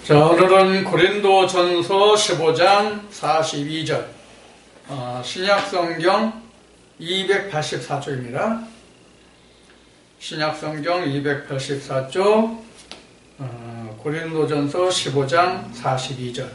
자, 오늘은 고린도전서 15장 42절 신약성경 284쪽입니다. 신약성경 284쪽 고린도전서 15장 42절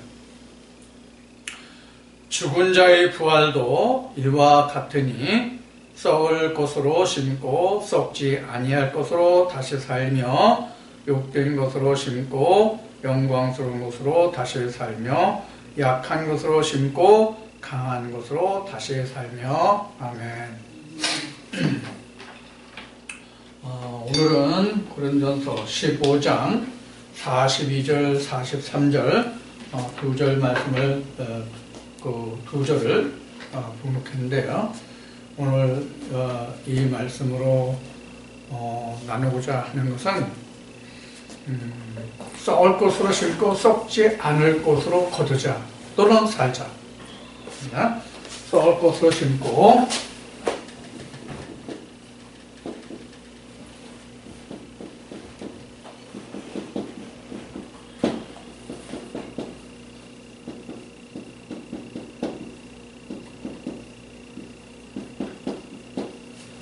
죽은 자의 부활도 이와 같으니 썩을 것으로 심고 썩지 아니할 것으로 다시 살며 욕된 것으로 심고 영광스러운 것으로 다시 살며 약한 것으로 심고 강한 것으로 다시 살며 아멘. 오늘은 고린도전서 15장 42절 43절 두 절 말씀을 두 절을 봉독했는데요. 오늘 이 말씀으로 나누고자 하는 것은 썩을 것으로 심고 썩지 않을 것으로 거두자 또는 살자. 썩을 것으로 심고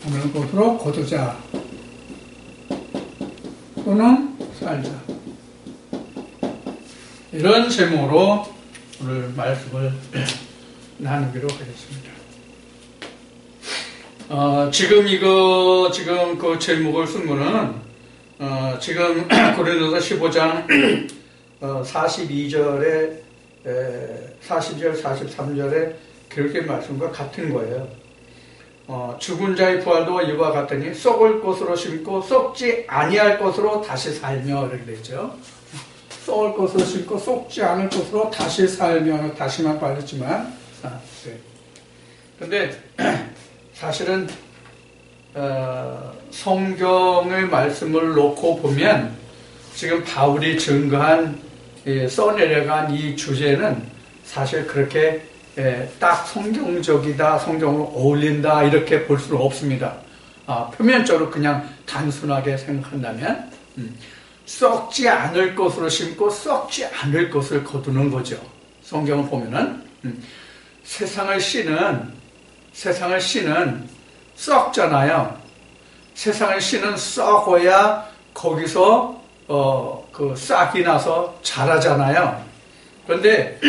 않을 것으로 거두자 또는 살자. 이런 제목으로 오늘 말씀을 나누기로 하겠습니다. 지금 그 제목을 쓴 거는 지금 고린도서 15장 42절에 40절 43절에 그렇게 말씀과 같은 거예요. 죽은 자의 부활도 이와 같으니 썩을 것으로 심고 썩지 아니할 것으로 다시 살며 이렇게 되죠. 썩을 것으로 심고 썩지 않을 것으로 다시 살며 다시만 빠졌지만 그런데 사실은 성경의 말씀을 놓고 보면 지금 바울이 증거한 써내려간 이 주제는 사실 그렇게 딱 성경적이다, 성경으로 어울린다 이렇게 볼 수는 없습니다. 표면적으로 그냥 단순하게 생각한다면 썩지 않을 것으로 심고 썩지 않을 것을 거두는 거죠. 성경을 보면은 세상을 씨는 썩잖아요. 세상을 씨는 썩어야 거기서 그 싹이 나서 자라잖아요. 그런데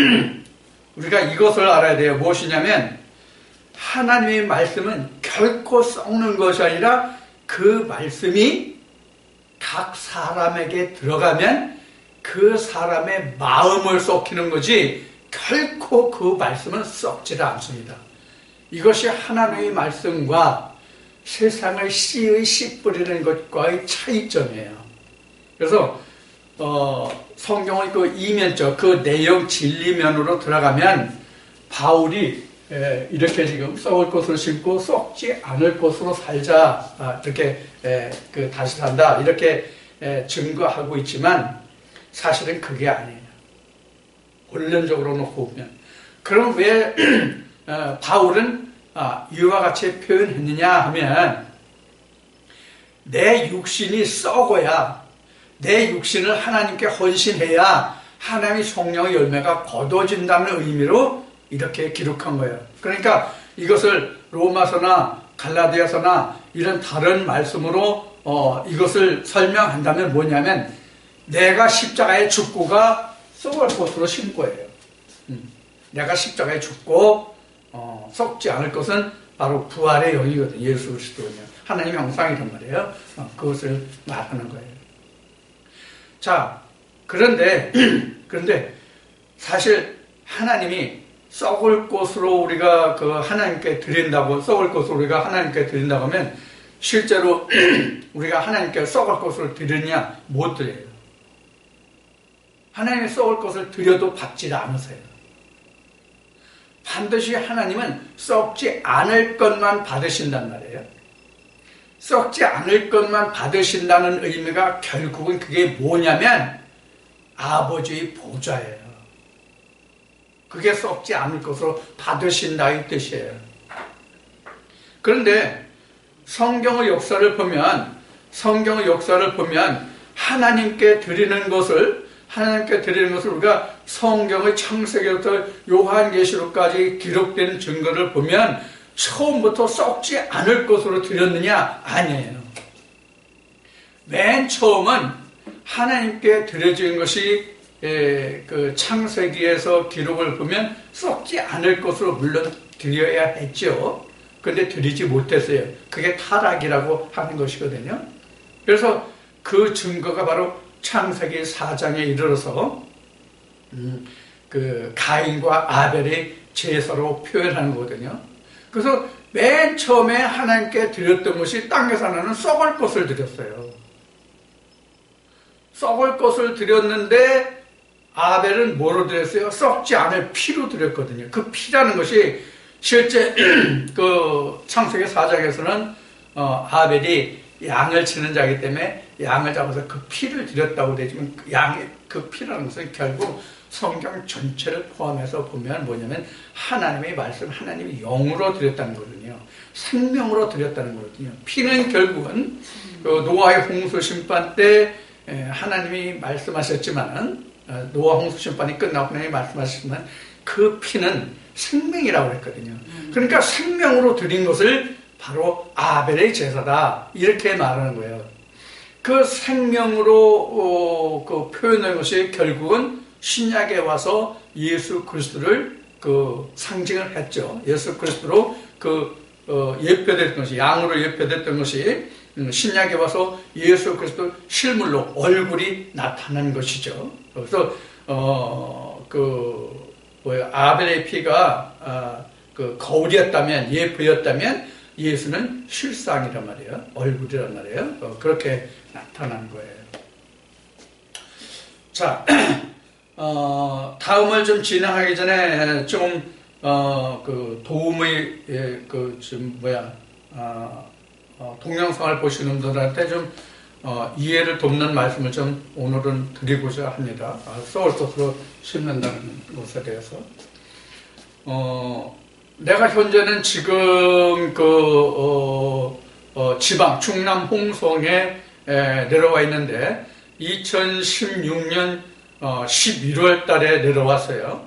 우리가 이것을 알아야 돼요. 무엇이냐면 하나님의 말씀은 결코 썩는 것이 아니라 그 말씀이 각 사람에게 들어가면 그 사람의 마음을 썩히는 거지 결코 그 말씀은 썩지를 않습니다. 이것이 하나님의 말씀과 세상의 씨의 씨 뿌리는 것과의 차이점이에요. 그래서 성경의 그 이면적, 그 내용 진리면으로 들어가면 바울이 이렇게 지금 썩을 것으로 심고 썩지 않을 것으로 살자 이렇게 다시 산다 이렇게 증거하고 있지만 사실은 그게 아니에요. 원론적으로 놓고 보면 그럼 왜 바울은 이와 같이 표현했느냐 하면 내 육신이 썩어야 내 육신을 하나님께 헌신해야 하나님의 성령의 열매가 거둬진다는 의미로 이렇게 기록한 거예요. 그러니까 이것을 로마서나 갈라디아서나 이런 다른 말씀으로 이것을 설명한다면 뭐냐면 내가 십자가에 죽고가 썩을 것으로 신 거예요. 내가 십자가에 죽고 썩지 않을 것은 바로 부활의 영이거든요. 예수 그리스도는요. 하나님의 형상이란 말이에요. 그것을 말하는 거예요. 자, 그런데 사실 하나님이 썩을 것으로 우리가 하나님께 드린다고 썩을 것으로 우리가 하나님께 드린다고 하면 실제로 우리가 하나님께 썩을 것을 드리느냐 못 드려요. 하나님이 썩을 것을 드려도 받지 않으세요. 반드시 하나님은 썩지 않을 것만 받으신단 말이에요. 썩지 않을 것만 받으신다는 의미가 결국은 그게 뭐냐면 아버지의 보좌예요. 그게 썩지 않을 것으로 받으신다 이 뜻이에요. 그런데 성경의 역사를 보면 하나님께 드리는 것을 하나님께 드리는 것을 우리가 성경의 창세기부터 요한계시록까지 기록된 증거를 보면 처음부터 썩지 않을 것으로 드렸느냐? 아니에요. 맨 처음은 하나님께 드려진 것이 그 창세기에서 기록을 보면 썩지 않을 것으로 물론 드려야 했죠. 그런데 드리지 못했어요. 그게 타락이라고 하는 것이거든요. 그래서 그 증거가 바로 창세기 4장에 이르러서 그 가인과 아벨의 제사로 표현하는 거거든요. 그래서 맨 처음에 하나님께 드렸던 것이 땅에서 나는 썩을 것을 드렸어요. 썩을 것을 드렸는데 아벨은 뭐로 드렸어요? 썩지 않을 피로 드렸거든요. 그 피라는 것이 실제 그 창세기 4장에서는 아벨이 양을 치는 자이기 때문에 양을 잡아서 그 피를 드렸다고 되지만 그 피라는 것은 결국 성경 전체를 포함해서 보면 뭐냐면 하나님의 말씀, 하나님의 영으로 드렸다는 거거든요. 생명으로 드렸다는 거거든요. 피는 결국은 그 노아의 홍수 심판 때 하나님이 말씀하셨지만 노아 홍수 심판이 끝나고 하나님이 말씀하셨지만 그 피는 생명이라고 했거든요. 그러니까 생명으로 드린 것을 바로 아벨의 제사다 이렇게 말하는 거예요. 그 생명으로 그 표현한 것이 결국은 신약에 와서 예수 그리스도를 그 상징을 했죠. 예수 그리스도로 예표됐던 것이 양으로 예표됐던 것이 신약에 와서 예수 그리스도 실물로 얼굴이 나타난 것이죠. 그래서 아벨의 피가 그 거울이었다면 예표였다면 예수는 실상이란 말이에요. 얼굴이란 말이에요. 그렇게 나타난 거예요. 자, 다음을 좀 진행하기 전에 그 도움의 동영상을 보시는 분들한테 좀 이해를 돕는 말씀을 좀 오늘은 드리고자 합니다. 썩을 것으로 심는다는 것에 대해서. 내가 현재는 지금 지방 충남 홍성에 내려와 있는데 2016년 11월 달에 내려왔어요.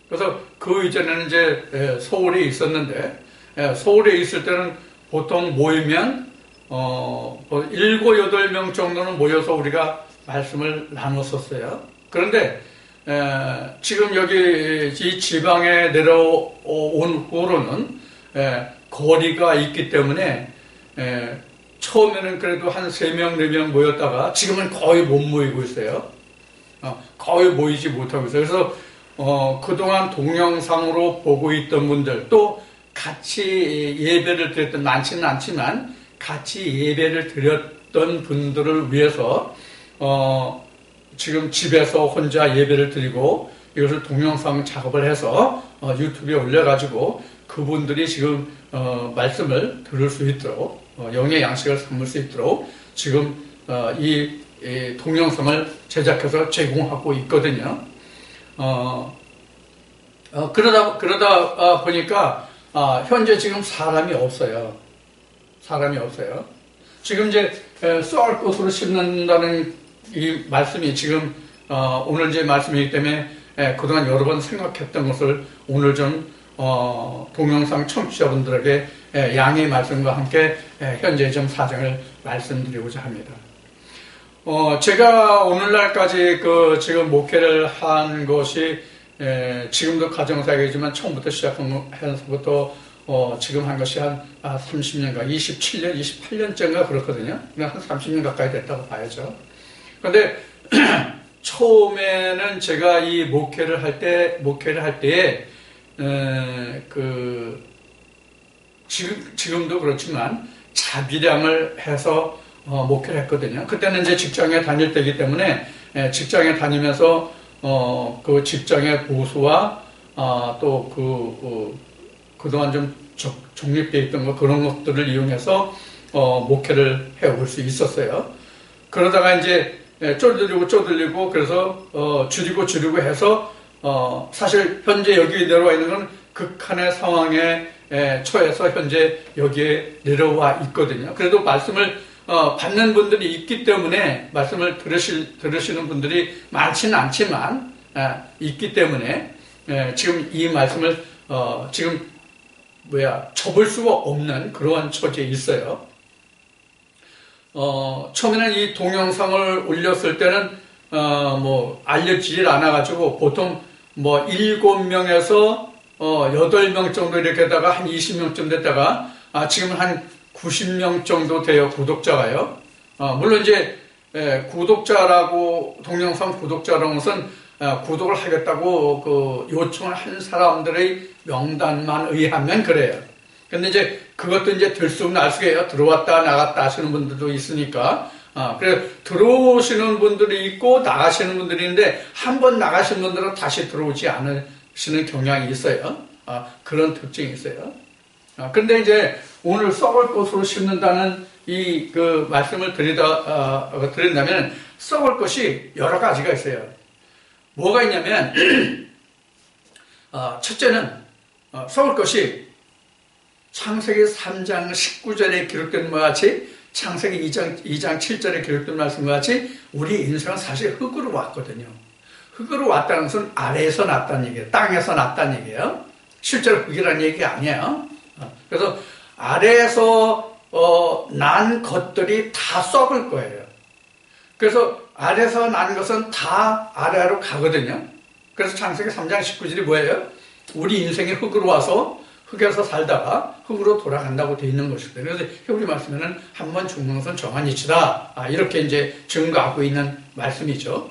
그래서 그 이전에는 이제 서울에 있었는데 서울에 있을 때는 보통 모이면 7, 8명 정도는 모여서 우리가 말씀을 나눴었어요. 그런데 지금 여기 이 지방에 내려온 후로는 거리가 있기 때문에 처음에는 그래도 한 3명, 4명 모였다가 지금은 거의 못 모이고 있어요. 거의 모이지 못하고 있어요. 그래서 그동안 동영상으로 보고 있던 분들 또 같이 예배를 드렸던, 많지는 않지만 같이 예배를 드렸던 분들을 위해서 지금 집에서 혼자 예배를 드리고 이것을 동영상 작업을 해서 유튜브에 올려가지고 그분들이 지금 말씀을 들을 수 있도록 영의 양식을 삼을 수 있도록 지금 이 동영상을 제작해서 제공하고 있거든요. 그러다 보니까 현재 지금 사람이 없어요. 지금 이제 썩을 것으로 심는다는 이 말씀이 지금 오늘 제 말씀이기 때문에 그동안 여러 번 생각했던 것을 오늘 좀 동영상 청취자분들에게 양의 말씀과 함께 현재 좀 사정을 말씀드리고자 합니다. 제가 오늘날까지 지금 목회를 한 것이 지금도 가정사역이지만 처음부터 시작해서부터 지금 한 것이 한 30년가, 27년, 28년째인가 그렇거든요. 한 30년 가까이 됐다고 봐야죠. 그런데 처음에는 제가 이 목회를 할 때에 지금도 그렇지만 자비량을 해서 목회를 했거든요. 그때는 이제 직장에 다닐 때이기 때문에 직장에 다니면서 그 직장의 보수와 또 그동안 좀 독립되어 있던 그런 것들을 이용해서 목회를 해올 수 있었어요. 그러다가 이제 쪼들리고 그래서 줄이고 해서 사실 현재 여기 내려와 있는 건 극한의 상황에 처해서 현재 여기에 내려와 있거든요. 그래도 말씀을 받는 분들이 있기 때문에 말씀을 들으시는 분들이 많지는 않지만 있기 때문에 지금 이 말씀을 지금 접을 수가 없는 그러한 처지에 있어요. 처음에는 이 동영상을 올렸을 때는 알려지질 않아가지고 보통 7명에서 8명 정도 이렇게 하다가 한 20명쯤 됐다가 지금은 한 90명 정도 돼요, 구독자가요. 물론 이제 구독자라고, 동영상 구독자라는 것은 구독을 하겠다고 그 요청을 한 사람들의 명단만 의하면 그래요. 근데 이제 그것도 이제 들쑥날쑥해요. 들어왔다 나갔다 하시는 분들도 있으니까. 그래서 들어오시는 분들이 있고 나가시는 분들이 있는데 한 번 나가신 분들은 다시 들어오지 않으시는 경향이 있어요. 그런 특징이 있어요. 그런데 이제 오늘 썩을 것으로 심는다는 이 그 말씀을 드린다면 썩을 것이 여러 가지가 있어요. 뭐가 있냐면 첫째는 썩을 것이 창세기 3장 19절에 기록된 것과 같이 창세기 2장 7절에 기록된 말씀과 같이 우리 인생은 사실 흙으로 왔거든요. 흙으로 왔다는 것은 아래에서 났다는 얘기예요. 땅에서 났다는 얘기예요. 실제로 흙이라는 얘기 아니에요. 그래서 아래에서 난 것들이 다 썩을 거예요. 그래서 아래에서 난 것은 다 아래로 가거든요. 그래서 창세기 3장 19절이 뭐예요? 우리 인생이 흙으로 와서 흙에서 살다가 흙으로 돌아간다고 되어 있는 것이거든요. 그래서 히브리 말씀에는 한 번 죽는 것은 정한 이치다. 이렇게 이제 증거하고 있는 말씀이죠.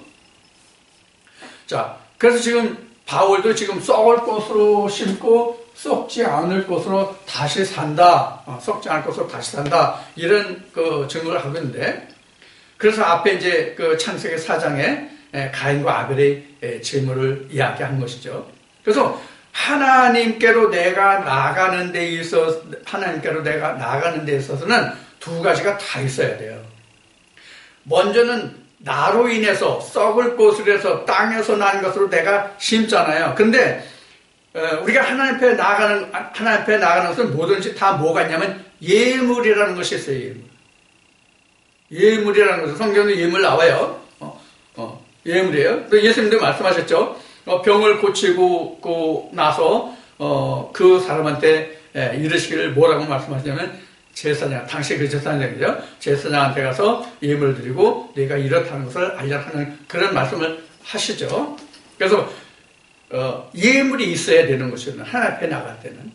자, 그래서 지금 바울도 지금 썩을 것으로 심고 썩지 않을 것으로 다시 산다. 썩지 않을 것으로 다시 산다. 이런 그 증거를 하고 있는데, 그래서 앞에 이제 그 창세기 4장에 가인과 아벨의 질문을 이야기한 것이죠. 그래서 하나님께로 내가 나가는 데 있어서는 두 가지가 다 있어야 돼요. 먼저는 나로 인해서 썩을 것으로 해서 땅에서 난 것으로 내가 심잖아요. 근데 우리가 하나님 앞에 나가는 것은 뭐든지 다 뭐가 있냐면 예물이라는 것이 있어요. 예물이라는 것은 성경에 예물 나와요. 예물이에요. 예수님도 말씀하셨죠. 병을 고치고 나서 그 사람한테 이르시기를 뭐라고 말씀하시냐면 제사장, 당시 그 제사장이죠. 제사장한테 가서 예물을 드리고 내가 이렇다는 것을 알려라 하는 그런 말씀을 하시죠. 그래서 예물이 있어야 되는 것이거든요. 하나님 앞에 나갈 때는.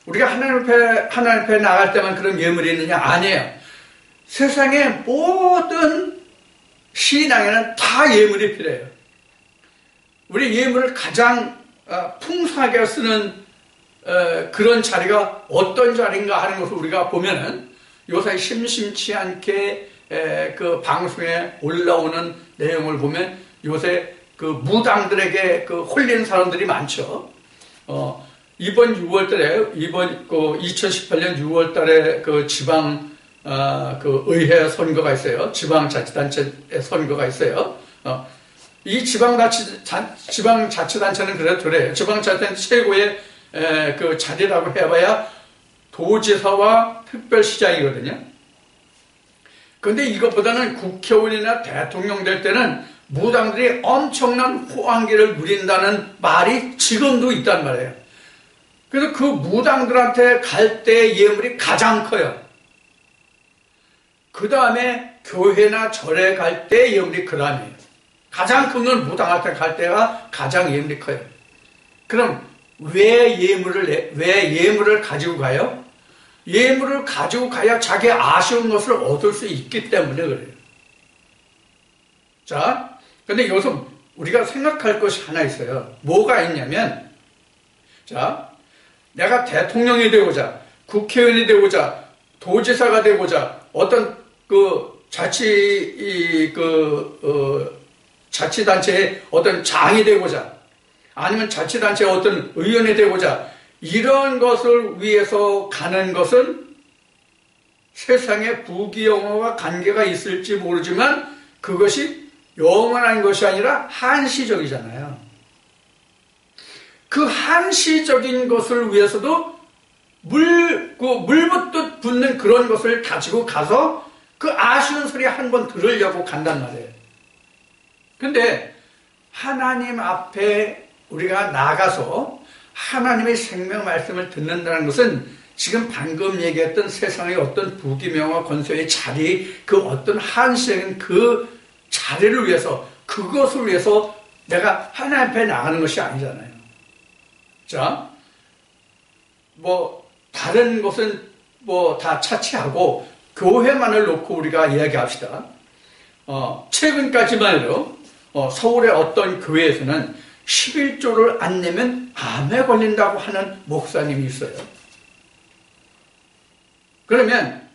우리가 하나님 앞에 나갈 때만 그런 예물이 있느냐? 아니에요. 세상의 모든 신앙에는 다 예물이 필요해요. 우리 예물을 가장 풍성하게 쓰는 그런 자리가 어떤 자리인가 하는 것을 우리가 보면은 요새 심심치 않게 그 방송에 올라오는 내용을 보면 요새 그 무당들에게 그 홀린 사람들이 많죠. 이번 6월달에 2018년 6월달에 그 지방 그 의회 선거가 있어요. 지방자치단체 선거가 있어요. 이 지방자치단체는 그래요. 지방자치단체 최고의 그 자리라고 해봐야 도지사와 특별시장이거든요. 그런데 이것보다는 국회의원이나 대통령 될 때는 무당들이 엄청난 호황기를 누린다는 말이 지금도 있단 말이에요. 그래서 그 무당들한테 갈 때 예물이 가장 커요. 그 다음에 교회나 절에 갈 때 예물이 그 다음이에요. 가장 큰 건 무당한테 갈 때가 가장 예물이 커요. 그럼 왜 예물을 가지고 가요? 예물을 가지고 가야 자기 아쉬운 것을 얻을 수 있기 때문에 그래요. 자, 근데 여기서 우리가 생각할 것이 하나 있어요. 뭐가 있냐면, 자, 내가 대통령이 되고자, 국회의원이 되고자, 도지사가 되고자, 어떤 자치단체의 어떤 장이 되고자, 아니면 자치단체의 어떤 의원이 되고자, 이런 것을 위해서 가는 것은 세상에 부귀영화와 관계가 있을지 모르지만 그것이 영원한 것이 아니라 한시적이잖아요. 그 한시적인 것을 위해서도 물붓듯 붙는 그런 것을 가지고 가서 그 아쉬운 소리 한 번 들으려고 간단 말이에요. 근데 하나님 앞에 우리가 나가서 하나님의 생명 말씀을 듣는다는 것은 지금 방금 얘기했던 세상의 어떤 부귀명화 권세의 자리, 그 어떤 한시적인 그 자리를 위해서, 그것을 위해서 내가 하나님 앞에 나가는 것이 아니잖아요. 자, 다른 것은 다 차치하고 교회만을 놓고 우리가 이야기합시다. 최근까지만 해도 서울의 어떤 교회에서는 11조를 안 내면 암에 걸린다고 하는 목사님이 있어요. 그러면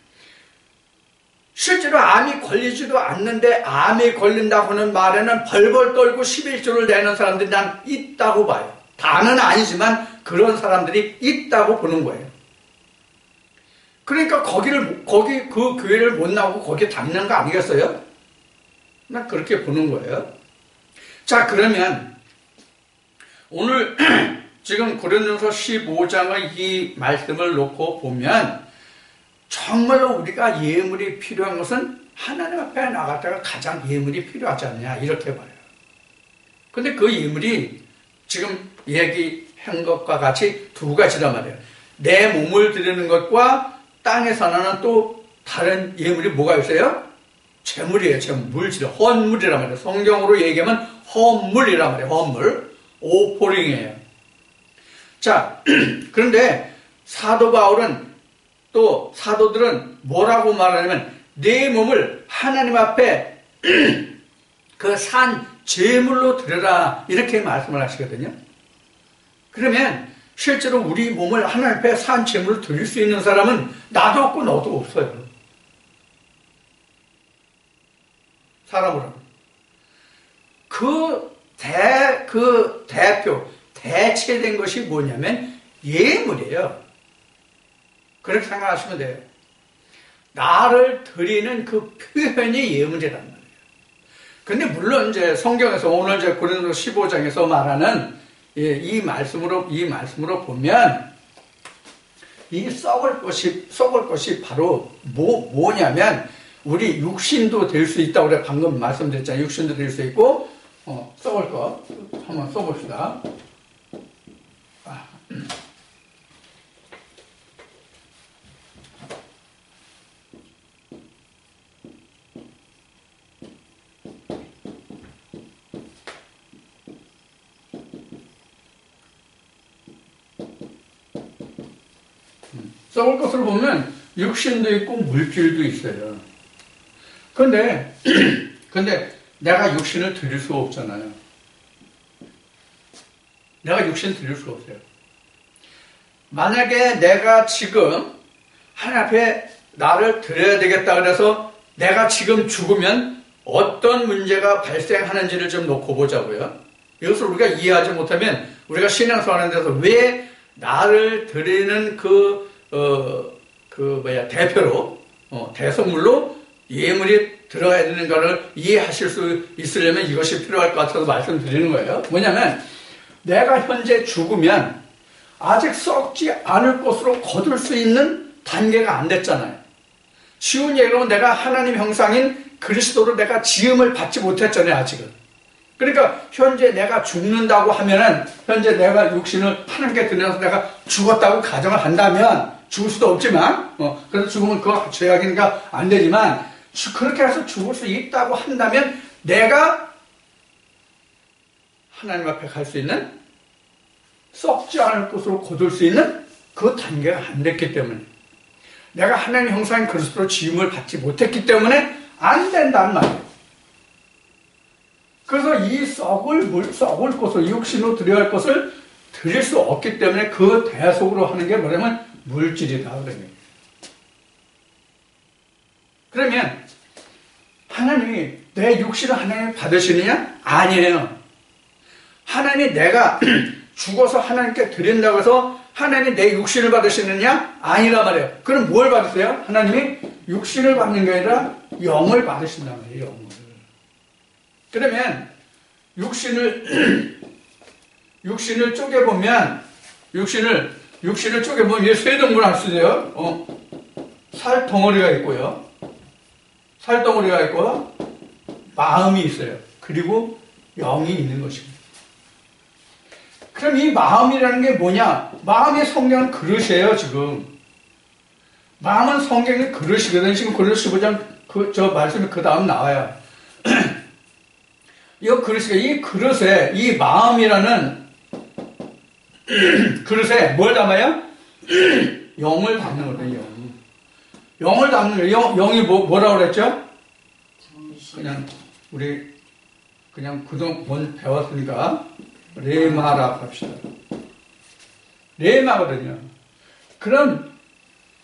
실제로 암이 걸리지도 않는데 암이 걸린다고 하는 말에는 벌벌 떨고 11조를 내는 사람들이 난 있다고 봐요. 다는 아니지만 그런 사람들이 있다고 보는 거예요. 그러니까 거기 그 교회를 못 나오고 거기에 다니는 거 아니겠어요? 난 그렇게 보는 거예요. 자, 그러면 오늘 지금 고린도서 15장의 이 말씀을 놓고 보면 정말로 우리가 예물이 필요한 것은 하나님 앞에 나갔다가 가장 예물이 필요하지 않냐 이렇게 봐요. 근데 그 예물이 지금 얘기한 것과 같이 두 가지란 말이에요. 내 몸을 드리는 것과 땅에서 나는 또 다른 예물이 뭐가 있어요? 재물이에요. 재물, 물질, 헌물이란 말이에요. 성경으로 얘기하면 헌물이란 말이에요. 헌물, 오포링이에요. 자, 그런데 사도 바울은 또 사도들은 뭐라고 말하냐면 내 몸을 하나님 앞에 그 산 제물로 드려라 이렇게 말씀을 하시거든요. 그러면 실제로 우리 몸을 하나님 앞에 산 제물로 드릴 수 있는 사람은 나도 없고 너도 없어요. 사람으로는. 그 대표, 대체된 것이 뭐냐면 예물이에요. 그렇게 생각하시면 돼요. 나를 드리는 그 표현이 예물이란 말이에요. 근데 물론 이제 성경에서 오늘 이제 고린도서 15장에서 말하는 이 말씀으로 보면 이 썩을 것이 바로 뭐냐면 우리 육신도 될 수 있다고 우리가 방금 말씀드렸잖아요. 육신도 될 수 있고 썩을 것 한번 써봅시다. 썩을 것을 보면 육신도 있고 물질도 있어요. 근데 내가 육신을 드릴 수가 없잖아요. 내가 육신 드릴 수가 없어요. 만약에 내가 지금 하나님 앞에 나를 드려야 되겠다 그래서 내가 지금 죽으면 어떤 문제가 발생하는지를 좀 놓고 보자고요. 이것을 우리가 이해하지 못하면 우리가 신앙생활하는 데서 왜 나를 드리는 대표로 대성물로 예물이 들어야 되는가를 이해하실 수 있으려면 이것이 필요할 것 같아서 말씀드리는 거예요. 뭐냐면 내가 현재 죽으면 아직 썩지 않을 것으로 거둘 수 있는 단계가 안 됐잖아요. 쉬운 얘기로 내가 하나님 형상인 그리스도로 내가 지음을 받지 못했잖아요. 아직은. 그러니까 현재 내가 죽는다고 하면은 현재 내가 육신을 하나님께 드려서 내가 죽었다고 가정을 한다면 죽을 수도 없지만 그래서 죽으면 그거 죄악이니까 안 되지만 그렇게 해서 죽을 수 있다고 한다면 내가 하나님 앞에 갈 수 있는 썩지 않을 것으로 거둘 수 있는 그 단계가 안 됐기 때문에 내가 하나님 형상인 그리스도로 지음을 받지 못했기 때문에 안 된다는 말이에요. 그래서 이 썩을 것을 육신으로 드려야 할 것을 드릴 수 없기 때문에 그 대속으로 하는 게 뭐냐면 물질이다 그러면 하나님이 내 육신을 하나님 받으시느냐? 아니에요. 하나님이 내가 죽어서 하나님께 드린다고 해서 하나님이 내 육신을 받으시느냐? 아니란 말이에요. 그럼 뭘 받으세요? 하나님이 육신을 받는 게 아니라 영을 받으신단 말이에요. 영을. 그러면 육신을 쪼개보면 쇠 등분 할 수 있어요. 살 덩어리가 있고요. 살덩어리가 있고 마음이 있어요. 그리고 영이 있는 것입니다. 그럼 이 마음이라는 게 뭐냐? 마음이 성경은 그릇이에요, 지금. 마음은 성경의 그릇이거든요. 지금 고린도서 15장 저 말씀이 그 다음 나와요. 이 그릇에, 이 마음이라는 그릇에 뭘 담아요? 영을 담는 거거든요, 영을 담는 거예요. 영이 뭐라고 그랬죠? 그냥 그동안 배웠으니까, 레마라고 합시다. 레마거든요. 그럼,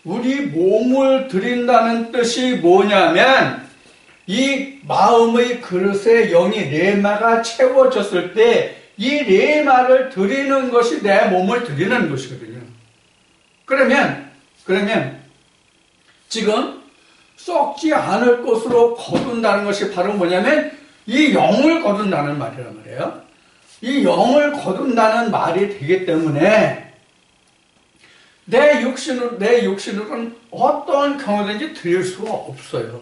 우리 몸을 드린다는 뜻이 뭐냐면, 이 마음의 그릇에 영이 레마가 채워졌을 때, 이 레마를 드리는 것이 내 몸을 드리는 것이거든요. 그러면, 지금, 썩지 않을 것으로 거둔다는 것이 바로 뭐냐면, 이 영을 거둔다는 말이란 말이에요. 이 영을 거둔다는 말이 되기 때문에, 내 육신으로는 어떠한 경우든지 드릴 수가 없어요.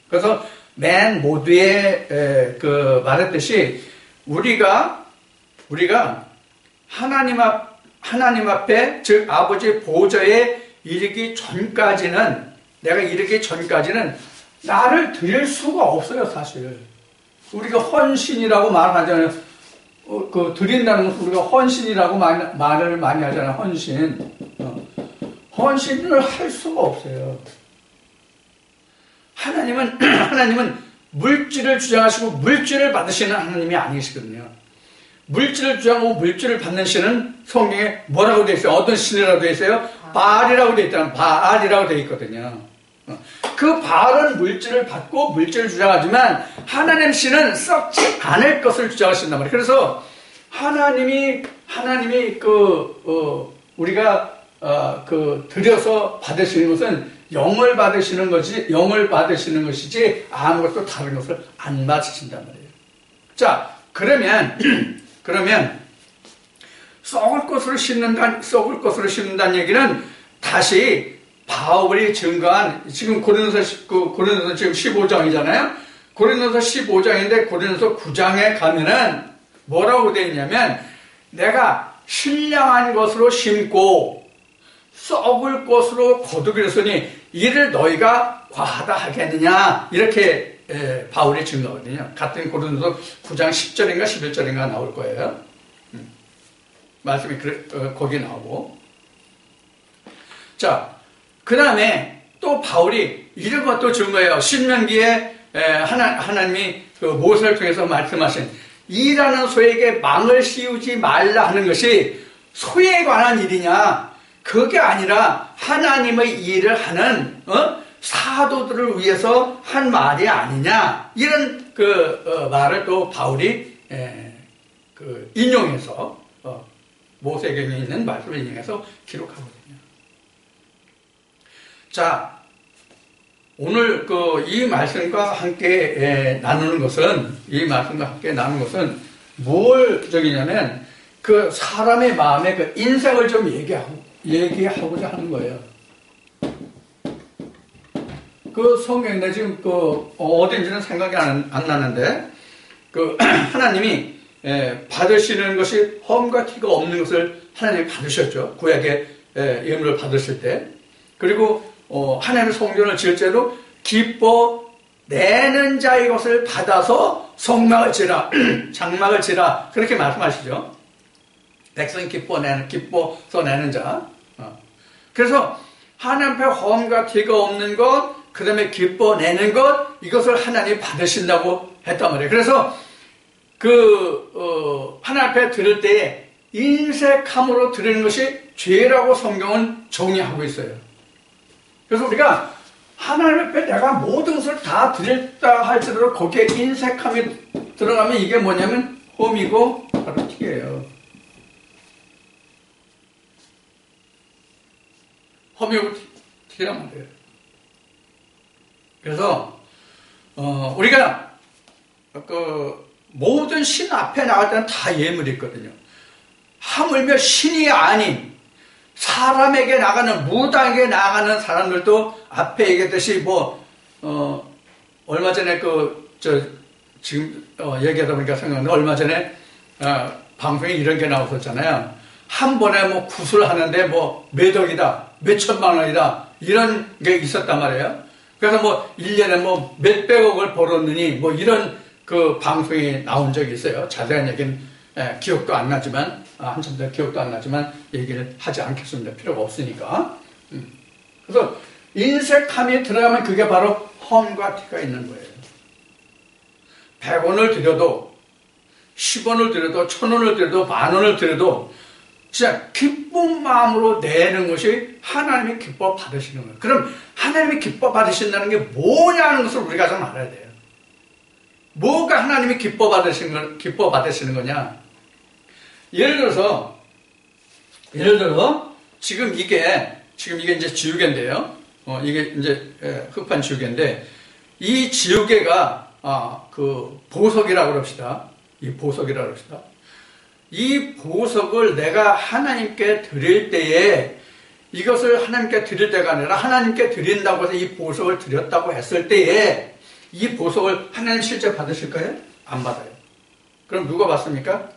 그래서 맨 모두에 말했듯이 우리가 하나님 앞에 즉 아버지 보좌에 이르기 전까지는 나를 드릴 수가 없어요, 사실. 우리가 헌신이라고 말하잖아요. 드린다는 것은 우리가 헌신이라고 말을 많이 하잖아요. 헌신을 할 수가 없어요. 하나님은 물질을 주장하시고 물질을 받으시는 하나님이 아니시거든요. 물질을 주장하고 물질을 받는 신은 성경에 뭐라고 되어 있어요? 어떤 신이라고 되어 있어요? 바알이라고 되어 있다는 바알이라고 되어 있거든요. 그 바알은 물질을 받고 물질을 주장하지만 하나님 신은 썩지 않을 것을 주장하신단 말이에요. 그래서 하나님이 우리가 드려서 받으시는 것은 영을 받으시는 것이지 아무것도 다른 것을 안 받으신단 말이에요. 자, 그러면 썩을 것으로 심는다는 얘기는 다시 바울이 증거한 지금 고린도서 지금 15장이잖아요. 고린도서 15장인데 고린도서 9장에 가면은 뭐라고 되어 있냐면 내가 신령한 것으로 심고 썩을 것으로 거두기로서니 이를 너희가 과하다 하겠느냐 이렇게 바울이 증거하거든요. 같은 고린도서 9장 10절인가 11절인가 나올 거예요. 말씀이 거기 나오고. 자, 그 다음에 또 바울이 이런 것도 증거해요. 신명기에 하나님이 모세를 통해서 말씀하신 일하는 소에게 망을 씌우지 말라 하는 것이 소에 관한 일이냐? 그게 아니라 하나님의 일을 하는 사도들을 위해서 한 말이 아니냐? 이런 말을 또 바울이 인용해서 모세경에 있는 말씀을 인용해서 기록하거든요. 자, 오늘 이 말씀과 함께 나누는 것은 뭘 적이냐면 사람의 마음의 인생을 좀 얘기하고자 하는 거예요. 성경에 지금 어딘지는 생각이 안 나는데 하나님이 받으시는 것이 험과 티가 없는 것을 하나님이 받으셨죠. 구약의 예물을 받으실 때. 그리고 하나님의 성전을 지을 때도 기뻐 내는 자의 것을 받아서 성막을 지라 장막을 지라 그렇게 말씀하시죠. 백성이 기뻐서 내는 자. 그래서 하나님 앞에 험과 티가 없는 것, 그 다음에 기뻐 내는 것, 이것을 하나님이 받으신다고 했단 말이에요. 그래서 하나님 앞에 드릴 때에 인색함으로 드리는 것이 죄라고 성경은 정의하고 있어요. 그래서 우리가 하나님 앞에 내가 모든 것을 다 드렸다 할지라도 거기에 인색함이 들어가면 이게 뭐냐면 험이고 바로 티예요. 험이고 티란 말이에요. 그래서 우리가 모든 신 앞에 나갈 때는 다 예물이 있거든요. 하물며 신이 아닌 사람에게 나가는 무당에게 나가는 사람들도 앞에 얘기했듯이 얼마 전에 지금 얘기하다 보니까 생각나는데 얼마 전에 방송에 이런 게 나왔었잖아요. 한 번에 굿을 하는데 몇 억이다, 몇 천만 원이다 이런 게 있었단 말이에요. 그래서 1년에 몇백억을 벌었느니 이런 그 방송이 나온 적이 있어요. 자세한 얘기는 기억도 안 나지만 한참 더 기억도 안 나지만 얘기를 하지 않겠습니다. 필요가 없으니까. 그래서 인색함이 들어가면 그게 바로 험과 티가 있는 거예요. 100원을 들여도 10원을 들여도 1000원을 들여도 10,000원을 들여도 진짜 기쁜 마음으로 내는 것이 하나님이 기뻐 받으시는 거예요. 그럼 하나님이 기뻐 받으신다는 게 뭐냐는 것을 우리가 좀 알아야 돼요. 뭐가 하나님이 기뻐 받으시는 거냐? 예를 들어서 지금 이게 이제 지우개인데요. 이게 이제 흑판 지우개인데 이 지우개가 그 보석이라고 그럽시다. 이 보석이라고 그럽시다. 이 보석을 내가 하나님께 드릴 때에 이것을 하나님께 드릴 때가 아니라 하나님께 드린다고 해서 이 보석을 드렸다고 했을 때에 이 보석을 하나님 실제 받으실까요? 안 받아요. 그럼 누가 받습니까?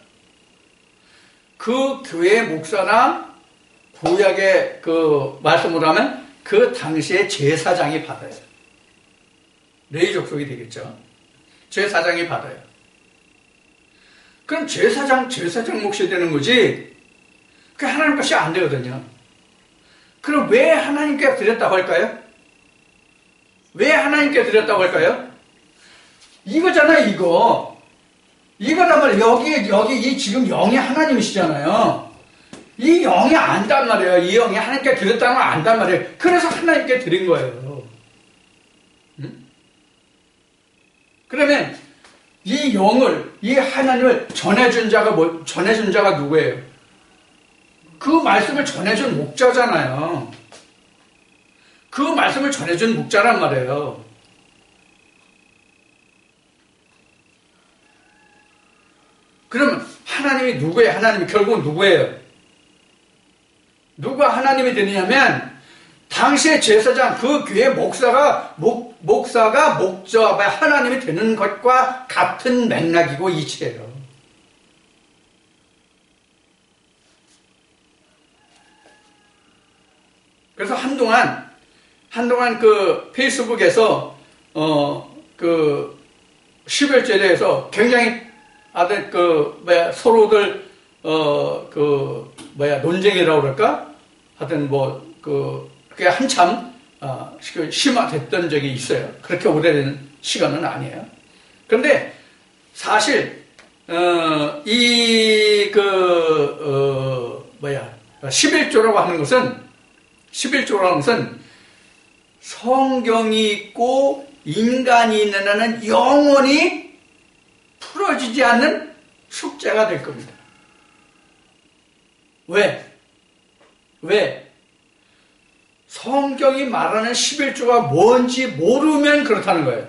그 교회 목사나 구약의 그 말씀으로 하면 그 당시에 제사장이 받아요. 레위 족속이 되겠죠. 제사장이 받아요. 그럼 제사장 몫이 되는 거지 그 하나님 것이 안 되거든요. 그럼 왜 하나님께 드렸다고 할까요? 왜 하나님께 드렸다고 할까요? 이거잖아요, 이거라면 여기 이 지금 영이 하나님이시잖아요. 이 영이 안단 말이에요. 이 영이 하나님께 드렸다는 걸 안단 말이에요. 그래서 하나님께 드린 거예요. 그러면 이 영을, 이 하나님을 전해준 자가 누구예요? 그 말씀을 전해준 목자잖아요. 그 말씀을 전해준 목자란 말이에요. 그러면 하나님이 누구예요? 하나님이 결국은 누구예요? 누가 하나님이 되느냐면 당시의 제사장, 그 교회 목사가 목자 하나님이 되는 것과 같은 맥락이고 이치예요. 그래서 한동안 그 페이스북에서 그 11조에 대해서 굉장히 서로들 논쟁이라고 그럴까? 하여튼 그게 한참 심화됐던 적이 있어요. 그렇게 오래된 시간은 아니에요. 그런데 사실 11조라고 하는 것은 성경이 있고 인간이 있는 한은 영원히 풀어지지 않는 숙제가 될 겁니다. 왜? 성경이 말하는 11조가 뭔지 모르면 그렇다는 거예요.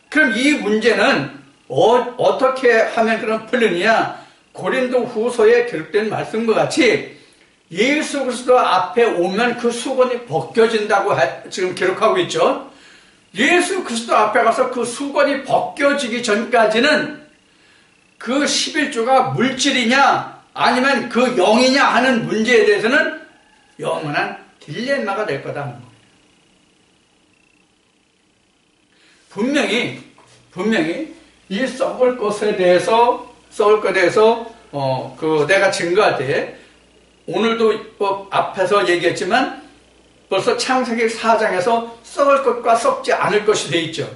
그럼 이 문제는 어떻게 하면 그럼 풀리느냐? 고린도 후서에 기록된 말씀과 같이 예수 그리스도 앞에 오면 그 수건이 벗겨진다고 지금 기록하고 있죠. 예수 그리스도 앞에 가서 그 수건이 벗겨지기 전까지는 그 11조가 물질이냐 아니면 그 영이냐 하는 문제에 대해서는 영원한 딜레마가 될 거다 하는 거예요. 분명히 이 썩을 것에 대해서 내가 증거할 때 오늘도 앞에서 얘기했지만 벌써 창세기 4장에서 썩을 것과 썩지 않을 것이 돼 있죠.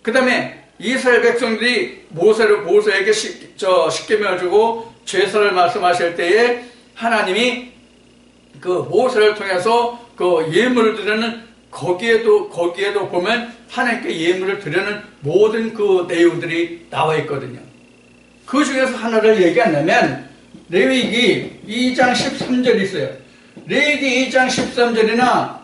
그 다음에 이스라엘 백성들이 모세에게 십계명을 주고 죄사를 말씀하실 때에 하나님이 그 모세를 통해서 그 예물을 드리는 거기에도 보면 하나님께 예물을 드리는 모든 그 내용들이 나와 있거든요. 그 중에서 하나를 얘기한다면 레위기 2장 13절이 있어요. 레위기 2장 13절이나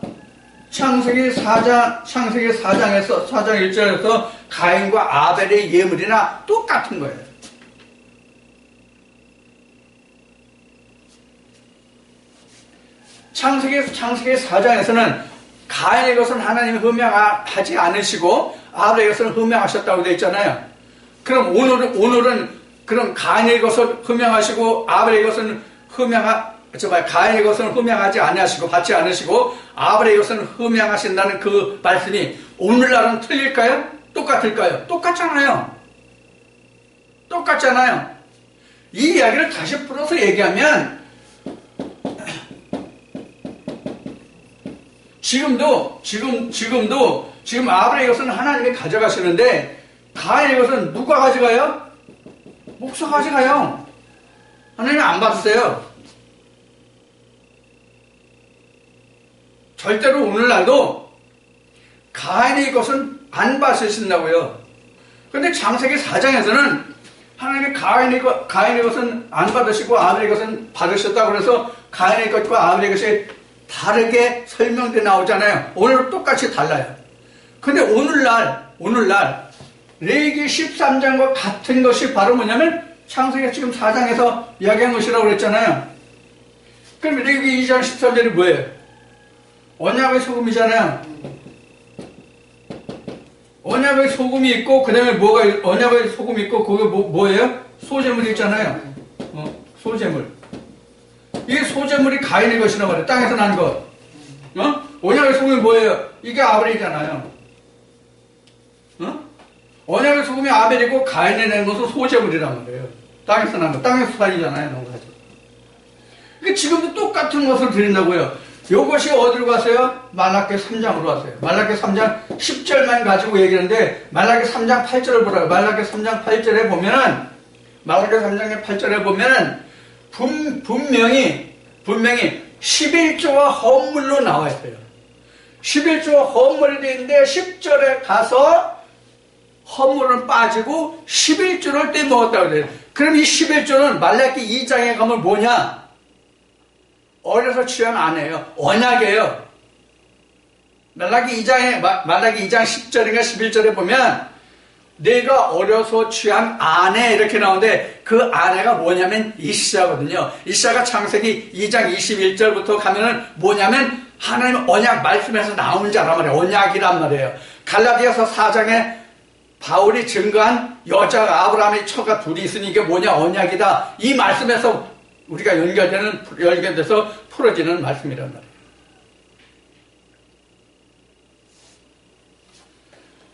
창세기 4장에서 4장 1절에서 가인과 아벨의 예물이나 똑같은 거예요. 창세기 4장에서는 가인의 것은 하나님이 흠양하지 않으시고 아벨의 것은 흠양하셨다고 되어 있잖아요. 그럼 오늘은 그럼 가인의 것을 흠양하시고 아벨의 것은 가인의 것은 흠양하지 아니하시고 받지 않으시고 아벨의 것은 흠양하신다는 그 말씀이 오늘날은 틀릴까요? 똑같을까요? 똑같잖아요. 똑같잖아요. 이 이야기를 다시 풀어서 얘기하면 지금도 아벨의 것은 하나님이 가져가시는데 가인의 것은 누가 가져가요? 목사가 가져가요. 하나님이 안 받으세요. 절대로 오늘날도 가인의 것은 안 받으신다고요. 그런데 창세기 4장에서는 하나님이 가인의 것은 안 받으시고 아벨의 것은 받으셨다고 그래서 가인의 것과 아벨의 것이 다르게 설명돼 나오잖아요. 오늘 똑같이 달라요. 근데 오늘날 레위기 13장과 같은 것이 바로 뭐냐면 창세기 지금 4장에서 이야기한 것이라고 그랬잖아요. 그럼 레위기 2장 13절이 뭐예요? 언약의 소금이잖아요. 언약의 소금이 있고 그 다음에 언약의 소금이 있고 그게 뭐예요? 소재물이 있잖아요. 소재물. 이 소재물이 가인의 것이란 말이에요. 땅에서 난 것. 언약의 소금이 뭐예요? 이게 아벨이잖아요. 언약의 소금이 아벨이고 가인이 낸 것은 소재물이란 말이에요. 땅에서 난 것. 땅에서 살이잖아요. 농사죠. 그러니까 지금도 똑같은 것을 드린다고요. 이것이 어디로 갔어요? 말라기 3장으로 왔어요. 말라기 3장 10절만 가지고 얘기하는데 말라기 3장 8절을 보라고. 말라기 3장 8절에 보면은 말라기 3장 8절에 보면은 분명히 11조와 헌물로 나와 있어요. 11조와 헌물이 되어 있는데 10절에 가서 헌물은 빠지고 11조를 떼먹었다고 그래요. 그럼 이 11조는 말라기 2장에 가면 뭐냐? 어려서 취한 아내예요. 언약이에요. 말라기 2장 10절인가 11절에 보면 내가 어려서 취한 아내 이렇게 나오는데 그 아내가 뭐냐면 이시야거든요. 이시야가 창세기 2장 21절부터 가면은 뭐냐면 하나님 언약 말씀에서 나오는 자란 말이에요. 언약이란 말이에요. 갈라디아서 4장에 바울이 증거한 여자가 아브라함의 처가 둘이 있으니 이게 뭐냐? 언약이다. 이 말씀에서 우리가 연결돼서 풀어지는 말씀이란 말이에요.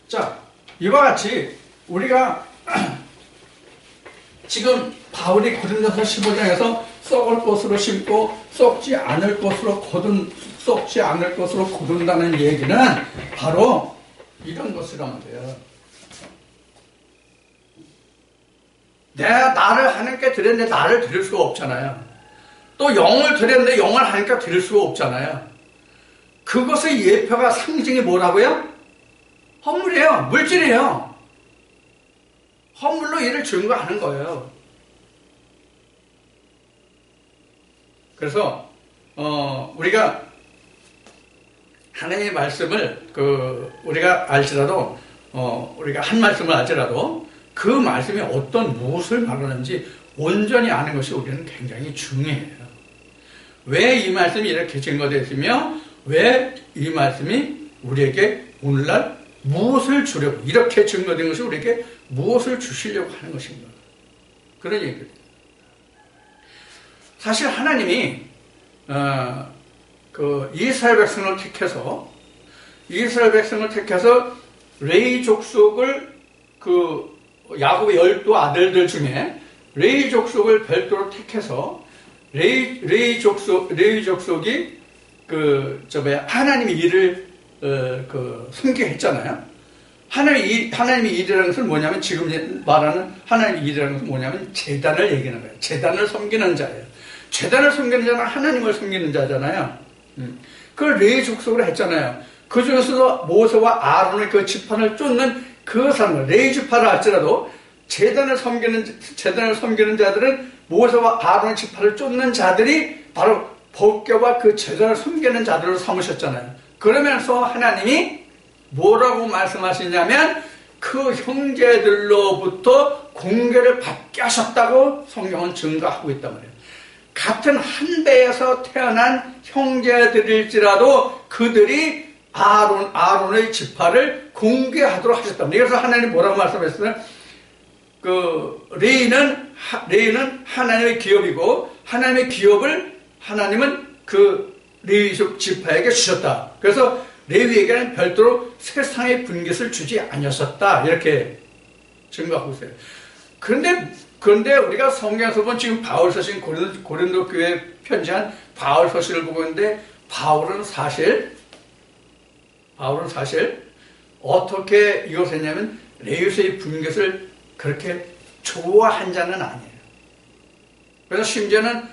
자, 이와 같이 우리가 지금 바울이 고린도서 15장에서 썩을 것으로 심고 썩지 않을 것으로 거둔다는 얘기는 바로 이런 것이란 말이에요. 내가 나를 하나님께 드렸는데 나를 드릴 수가 없잖아요. 또 영을 드렸는데 영을 하나님께 드릴 수가 없잖아요. 그것의 예표가 상징이 뭐라고요? 헌물이에요. 물질이에요. 헌물로 이를 증거하는 거예요. 그래서 우리가 하나님의 말씀을 우리가 알지라도 우리가 한 말씀을 알지라도 그 말씀이 무엇을 말하는지 온전히 아는 것이 우리는 굉장히 중요해요. 왜 이 말씀이 이렇게 증거되어 있으며 왜 이 말씀이 우리에게 오늘날 무엇을 주려고 이렇게 증거된 것이 우리에게 무엇을 주시려고 하는 것인가. 그런 얘기입니다. 사실 하나님이 이스라엘 백성을 택해서 레위 족속을 야곱의 12아들들 중에 레위 족속을 별도로 택해서 레위 족속이 하나님의 일을 섬기게 했잖아요. 하나님의 일이라는 것은 뭐냐면 지금 말하는 하나님의 일이라는 것은 뭐냐면 제단을 얘기하는 거예요. 제단을 섬기는 자예요. 제단을 섬기는 자는 하나님을 섬기는 자잖아요. 그걸 레위 족속으로 했잖아요. 그 중에서도 모세와 아론의 그 지판을 쫓는 그 사람들, 레위 지파를 할지라도 제단을 섬기는 자들은 모세와 아론의 지파를 쫓는 자들이 바로 법궤와 그 제단을 섬기는 자들로 삼으셨잖아요. 그러면서 하나님이 뭐라고 말씀하시냐면 그 형제들로부터 공개를 받게 하셨다고 성경은 증거하고 있단 말이에요. 같은 한 배에서 태어난 형제들일지라도 그들이 아론의 지파를 공개하도록 하셨다. 그래서 하나님이 뭐라고 말씀했어요? 레위는 하나님의 기업이고, 하나님의 기업을 하나님은 그 레위 지파에게 주셨다. 그래서 레위에게는 별도로 세상의 분깃을 주지 아니었었다. 이렇게 증거하고 있어요. 그런데 우리가 성경에서 본 지금 바울 서신 고린도 교회에 편지한 바울 서신을 보고 있는데, 바울은 사실 어떻게 이것을 했냐면 레위의 분깃을 그렇게 좋아한 자는 아니에요. 그래서 심지어는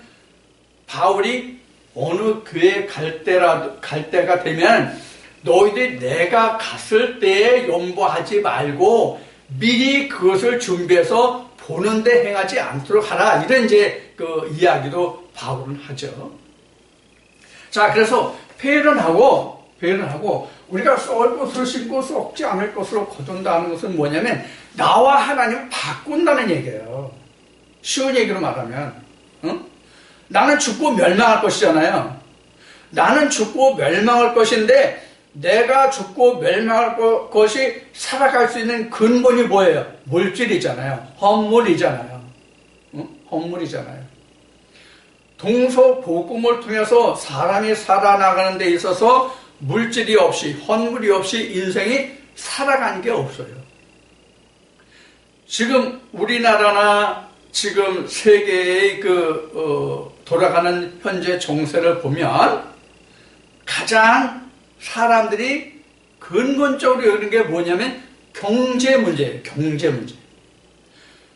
바울이 어느 교회에 갈 때가 되면 너희들이 내가 갔을 때에 염보하지 말고 미리 그것을 준비해서 보는데 행하지 않도록 하라. 이런 이제 그 이야기도 바울은 하죠. 자, 그래서 표현하고 우리가 썩을 것을 신고 썩지 않을 것으로 거둔다는 것은 뭐냐면 나와 하나님을 바꾼다는 얘기예요. 쉬운 얘기로 말하면, 나는 죽고 멸망할 것이잖아요. 나는 죽고 멸망할 것인데 내가 죽고 멸망할 것이 살아갈 수 있는 근본이 뭐예요? 물질이잖아요. 헌물이잖아요. 헌물이잖아요. 동서고금을 통해서 사람이 살아나가는 데 있어서 물질이 없이, 헌물이 없이 인생이 살아간 게 없어요. 지금 우리나라나 지금 세계의 돌아가는 현재 정세를 보면 가장 사람들이 근본적으로 여기는 게 뭐냐면 경제 문제예요. 경제 문제.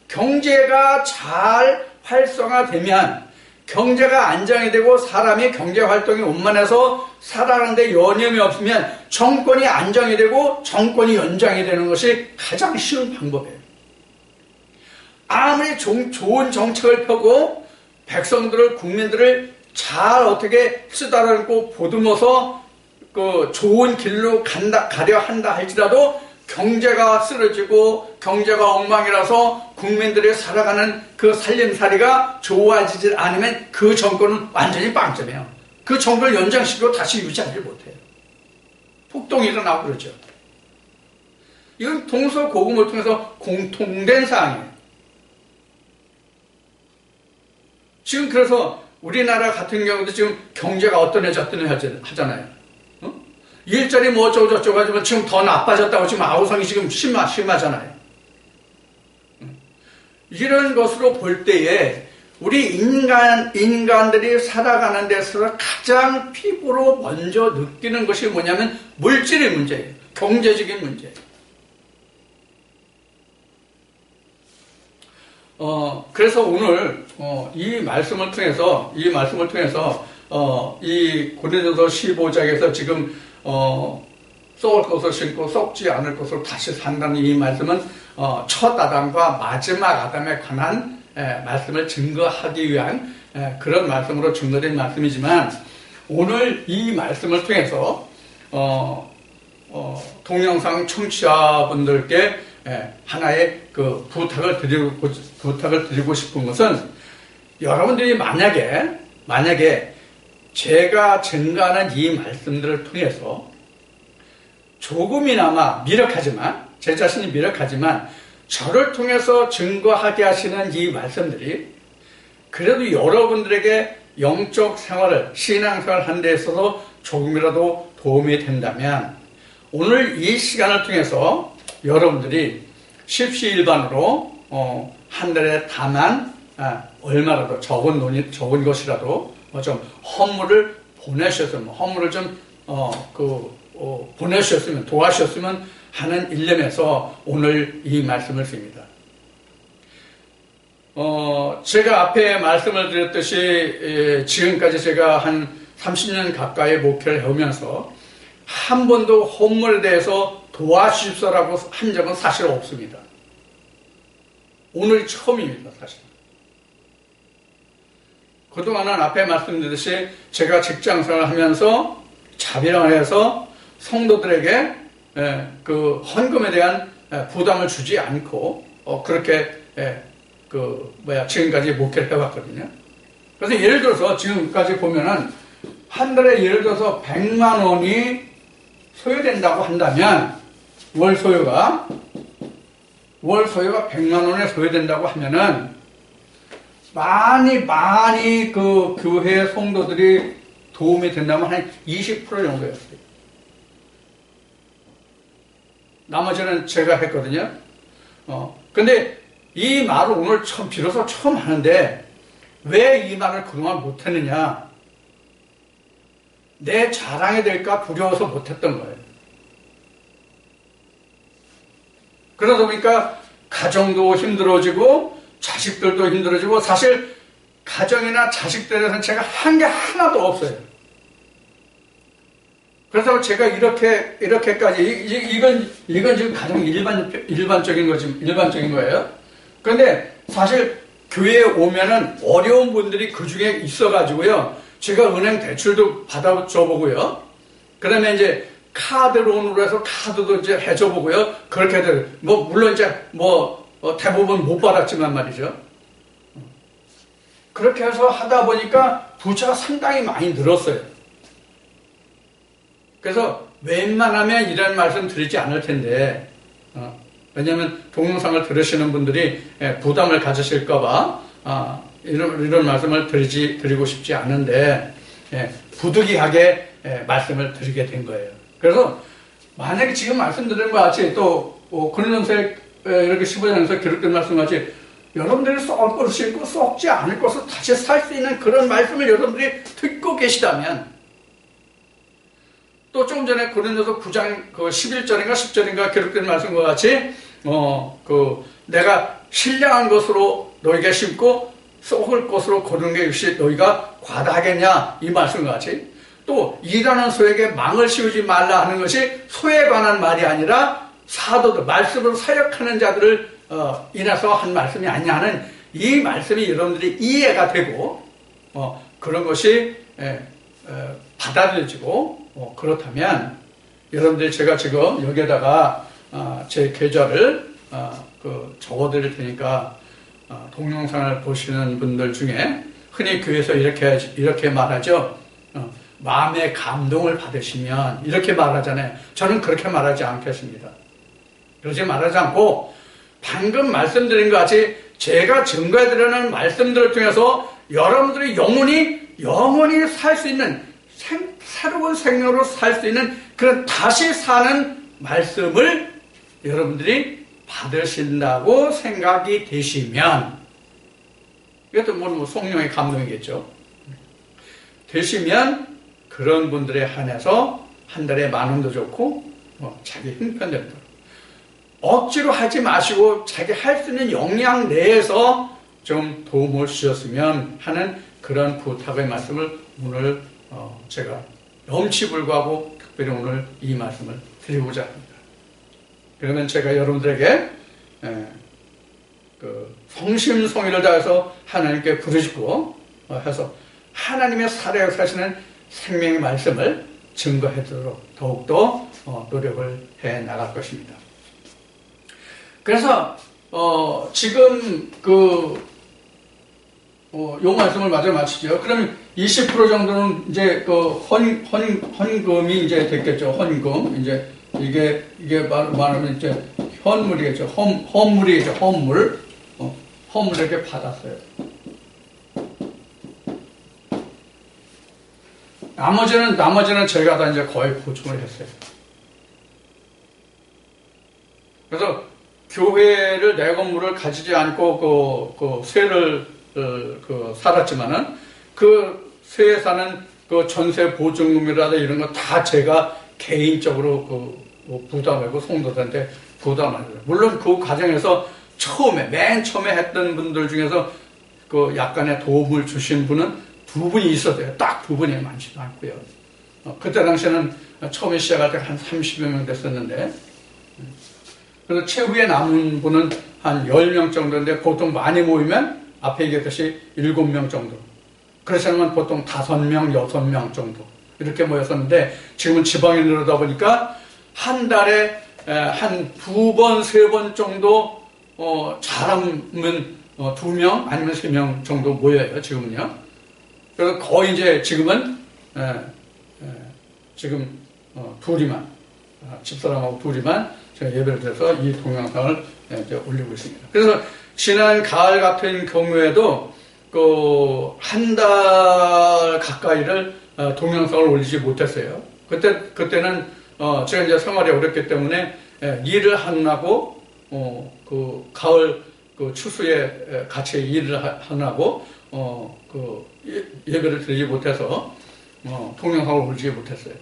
경제가 잘 활성화되면, 경제가 안정이 되고 사람이 경제 활동이 원만해서 살아가는데 여념이 없으면 정권이 안정이 되고 정권이 연장이 되는 것이 가장 쉬운 방법이에요. 아무리 좋은 정책을 펴고 백성들을, 국민들을 잘 어떻게 쓰다듬고 보듬어서 그 좋은 길로 가려 한다 할지라도 경제가 쓰러지고 경제가 엉망이라서 국민들이 살아가는 그 살림살이가 좋아지지 않으면 그 정권은 완전히 빵점이에요. 그 정권을 연장시키고 다시 유지하지 못해요. 폭동이 일어나고 그러죠. 이건 동서고금을 통해서 공통된 사항이에요. 지금 그래서 우리나라 같은 경우도 지금 경제가 어떠해졌더니 하잖아요. 일자리 뭐 어쩌고저쩌고 하지만 지금 더 나빠졌다고 지금 아우성이 지금 심하잖아요. 이런 것으로 볼 때에 우리 인간들이 살아가는 데서 가장 피부로 먼저 느끼는 것이 뭐냐면 물질의 문제예요. 경제적인 문제예요. 그래서 오늘 이 말씀을 통해서 이 고린도서 15장에서 지금 썩을 것을 신고 썩지 않을 것으로 다시 산다는 이 말씀은 첫 아담과 마지막 아담에 관한 말씀을 증거하기 위한 그런 말씀으로 증거된 말씀이지만, 오늘 이 말씀을 통해서 동영상 청취자분들께 하나의 그 부탁을 드리고 싶은 것은, 여러분들이 만약에 제가 증거하는 이 말씀들을 통해서 조금이나마 제 자신이 미력하지만 저를 통해서 증거하게 하시는 이 말씀들이 그래도 여러분들에게 영적 생활을, 신앙생활을 하는 데 있어서 조금이라도 도움이 된다면, 오늘 이 시간을 통해서 여러분들이 십시일반으로 한 달에 다만 얼마라도 적은 것이라도 좀 헌물을 보내주셨으면, 도와주셨으면 하는 일념에서 오늘 이 말씀을 씁니다. 제가 앞에 말씀을 드렸듯이 지금까지 제가 한 30년 가까이 목회를 해오면서 한 번도 헌물에 대해서 도와주십시오라고 한 적은 사실 없습니다. 오늘이 처음입니다, 사실. 그동안은 앞에 말씀드렸듯이 제가 직장생활을 하면서 자비랑을 해서 성도들에게 그 헌금에 대한 부담을 주지 않고 그렇게 지금까지 목회를 해왔거든요. 그래서 예를 들어서 지금까지 보면은 한 달에 예를 들어서 100만 원이 소요된다고 한다면, 월 소요가 100만 원에 소요된다고 하면은, 많이 그 교회 성도들이 도움이 된다면 한 20% 정도였어요. 나머지는 제가 했거든요. 근데 이 말을 오늘 비로소 처음 하는데, 왜 이 말을 그동안 못했느냐? 내 자랑이 될까 두려워서 못했던 거예요. 그러다 보니까 가정도 힘들어지고 자식들도 힘들어지고, 사실 가정이나 자식들에서는 제가 한 게 하나도 없어요. 그래서 제가 이렇게까지 이건 지금 가장 일반적인 거예요. 그런데 사실 교회에 오면은 어려운 분들이 그 중에 있어가지고요, 제가 은행 대출도 받아줘 보고요, 그다음에 이제 카드론으로 해서 카드도 이제 해줘 보고요, 그렇게 해도 물론 이제 대부분 못 받았지만 말이죠. 그렇게 해서 하다 보니까 부채가 상당히 많이 늘었어요. 그래서 웬만하면 이런 말씀 드리지 않을 텐데, 왜냐하면 동영상을 들으시는 분들이 부담을 가지실까봐 이런 말씀을 드리고 싶지 않은데, 부득이하게 말씀을 드리게 된 거예요. 그래서 만약에 지금 말씀드린 것 같이 또 고린도전서에 이렇게 15장에서 기록된 말씀 같이 여러분들이 썩을 것을 읽고 썩지 않을 것을 다시 살 수 있는 그런 말씀을 여러분들이 듣고 계시다면, 또 조금 전에 고린도서 9장 11절인가 10절인가 기록된 말씀과 같이 내가 신령한 것으로 너희가 심고 썩을 것으로 거두는 게 역시 너희가 과다하겠냐, 이 말씀과 같이, 또 일하는 소에게 망을 씌우지 말라 하는 것이 소에 관한 말이 아니라 사도들, 말씀으로 사역하는 자들을 인해서 한 말씀이 아니냐 하는 이 말씀이 여러분들이 이해가 되고 그런 것이 받아들여지고, 그렇다면 여러분들이, 제가 지금 여기에다가 제 계좌를 적어드릴 테니까 동영상을 보시는 분들 중에 흔히 교회에서 이렇게 말하죠. 마음의 감동을 받으시면 이렇게 말하잖아요. 저는 그렇게 말하지 않겠습니다. 그렇게 말하지 않고 방금 말씀드린 것 같이 제가 증거해드리는 말씀들을 통해서 여러분들이 영원히 살 수 있는, 새로운 생명으로 살 수 있는 그런 다시 사는 말씀을 여러분들이 받으신다고 생각이 되시면, 이것도 성령의 감동이겠죠. 되시면 그런 분들에 한해서 한 달에 10,000원도 좋고 자기 형편대로 억지로 하지 마시고 자기 할 수 있는 역량 내에서 좀 도움을 주셨으면 하는 그런 부탁의 말씀을 오늘 제가 염치불구하고 특별히 오늘 이 말씀을 드리고자 합니다. 그러면 제가 여러분들에게 성심성의를 다해서 하나님께 부르짖고 해서 하나님의 살아야 사시는 생명의 말씀을 증거해드리도록 더욱더 노력을 해 나갈 것입니다. 그래서 지금 요 말씀을 마저 마치죠. 그러면 20% 정도는 이제 헌금이 이제 됐겠죠. 헌금. 이제 이게 말하면 이제 현물이겠죠. 헌물이겠죠. 헌물. 헌물 이렇게 받았어요. 나머지는 저희가 다 이제 거의 보충을 했어요. 그래서 교회를 내 건물을 가지지 않고 그 세를 살았지만은 그 세에 사는 그 전세 보증금이라든가 이런 거 다 제가 개인적으로 부담하고 성도들한테 부담하고, 물론 그 과정에서 맨 처음에 했던 분들 중에서 그 약간의 도움을 주신 분은 2분이 있었대요. 딱 2분이 많지도 않고요. 그때 당시에는 처음에 시작할 때 한 30여 명 됐었는데, 그래서 최후에 남은 분은 한 10명 정도인데, 보통 많이 모이면 앞에 얘기했듯이 7명 정도. 그래서는 보통 5명, 6명 정도 이렇게 모였었는데, 지금은 지방에 늘어다 보니까 한 달에 한 2번, 3번 정도 잘하면 2명 아니면 3명 정도 모여요. 지금은요. 그래서 거의 이제 지금은 지금 둘이만 집사람하고 둘이만 제가 예배를 드려서 이 동영상을 이제 올리고 있습니다. 그래서 지난 가을 같은 경우에도 그 한 달 가까이를 동영상을 올리지 못했어요. 그때는 제가 이제 생활이 어렵기 때문에 일을 하느라고 그 가을 그 추수에 같이 일을 하느라고 그 예배를 드리지 못해서 동영상을 올리지 못했어요.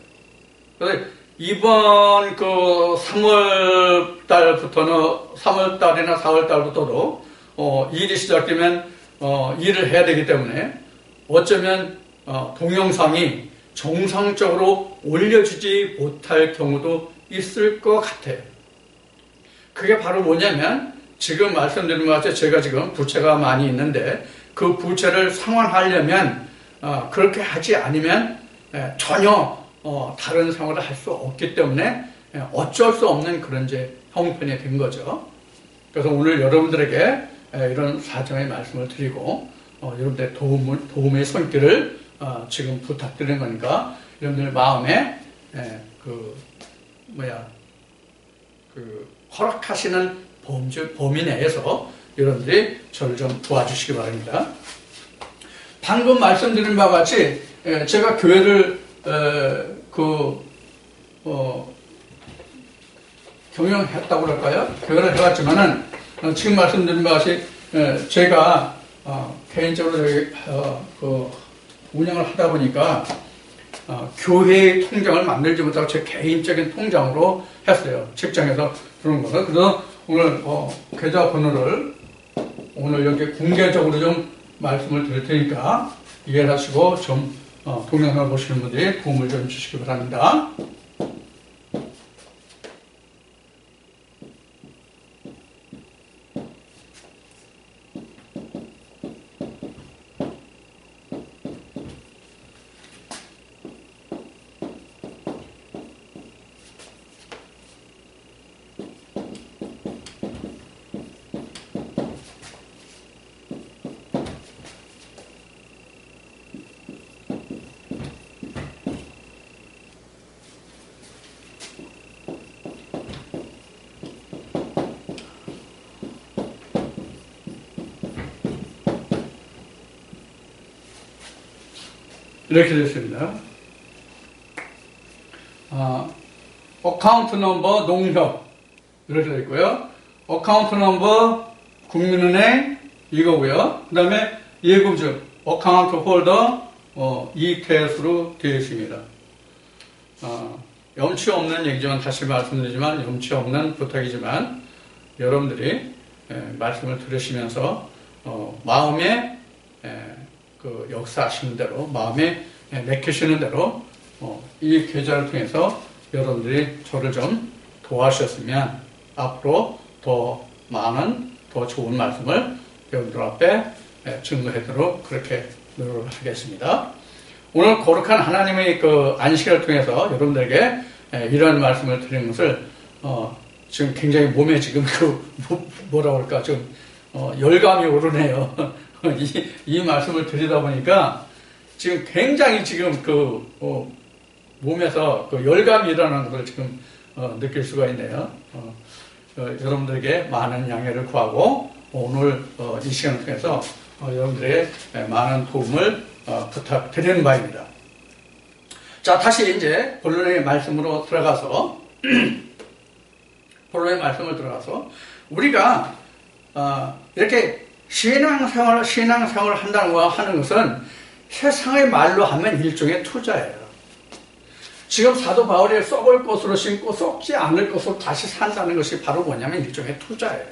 그래서 이번 그 3월 달부터는 3월 달이나 4월 달부터도 일이 시작되면 일을 해야 되기 때문에 어쩌면 동영상이 정상적으로 올려주지 못할 경우도 있을 것 같아요. 그게 바로 뭐냐면 지금 말씀드린 것 같이 제가 지금 부채가 많이 있는데 그 부채를 상환하려면 그렇게 하지 않으면 전혀 다른 생활을 할 수 없기 때문에 어쩔 수 없는 그런 이제 형편이 된 거죠. 그래서 오늘 여러분들에게 이런 사정의 말씀을 드리고 여러분들의 도움의 손길을 지금 부탁드리는 거니까 여러분들 마음에 허락하시는 범위 내에서 여러분들이 저를 좀 도와주시기 바랍니다. 방금 말씀드린 바와 같이 제가 교회를 경영했다고 그럴까요? 교회를 해왔지만은 지금 말씀드린 바와 같이 제가 개인적으로 운영을 하다 보니까 교회의 통장을 만들지 못하고 제 개인적인 통장으로 했어요. 직장에서 그런 거는. 그래서 오늘 계좌번호를 오늘 여기 공개적으로 좀 말씀을 드릴 테니까 이해를 하시고 좀 동영상을 보시는 분들이 도움을 좀 주시기 바랍니다. 이렇게 됐습니다. 어카운트 넘버 농협 이렇게 되어 있고요. 어카운트 넘버 국민은행 이거고요. 그 다음에 예금주 어카운트 홀더 이태수로 되어 있습니다. 염치 없는 얘기지만 다시 말씀드리지만 염치 없는 부탁이지만 여러분들이 말씀을 들으시면서 마음에 그 역사하시는 대로 마음에 내키시는 대로 이 계좌를 통해서 여러분들이 저를 좀 도와주셨으면 앞으로 더 많은 더 좋은 말씀을 여러분들 앞에 증거하도록 그렇게 노력을 하겠습니다. 오늘 거룩한 하나님의 그 안식을 통해서 여러분들에게 이런 말씀을 드리는 것을 지금 굉장히 몸에 지금 뭐라고 할까 좀 열감이 오르네요. 이 말씀을 드리다 보니까 지금 굉장히 지금 몸에서 열감이 일어나는 걸 지금 느낄 수가 있네요. 여러분들에게 많은 양해를 구하고 오늘 이 시간을 통해서 여러분들의 많은 도움을 부탁드리는 바입니다. 자, 다시 이제 본론의 말씀으로 들어가서 우리가 이렇게 신앙생활을 한다는 거 하는 것은 세상의 말로 하면 일종의 투자예요. 지금 사도 바울이 썩을 것으로 심고 썩지 않을 것으로 다시 산다는 것이 바로 뭐냐면 일종의 투자예요.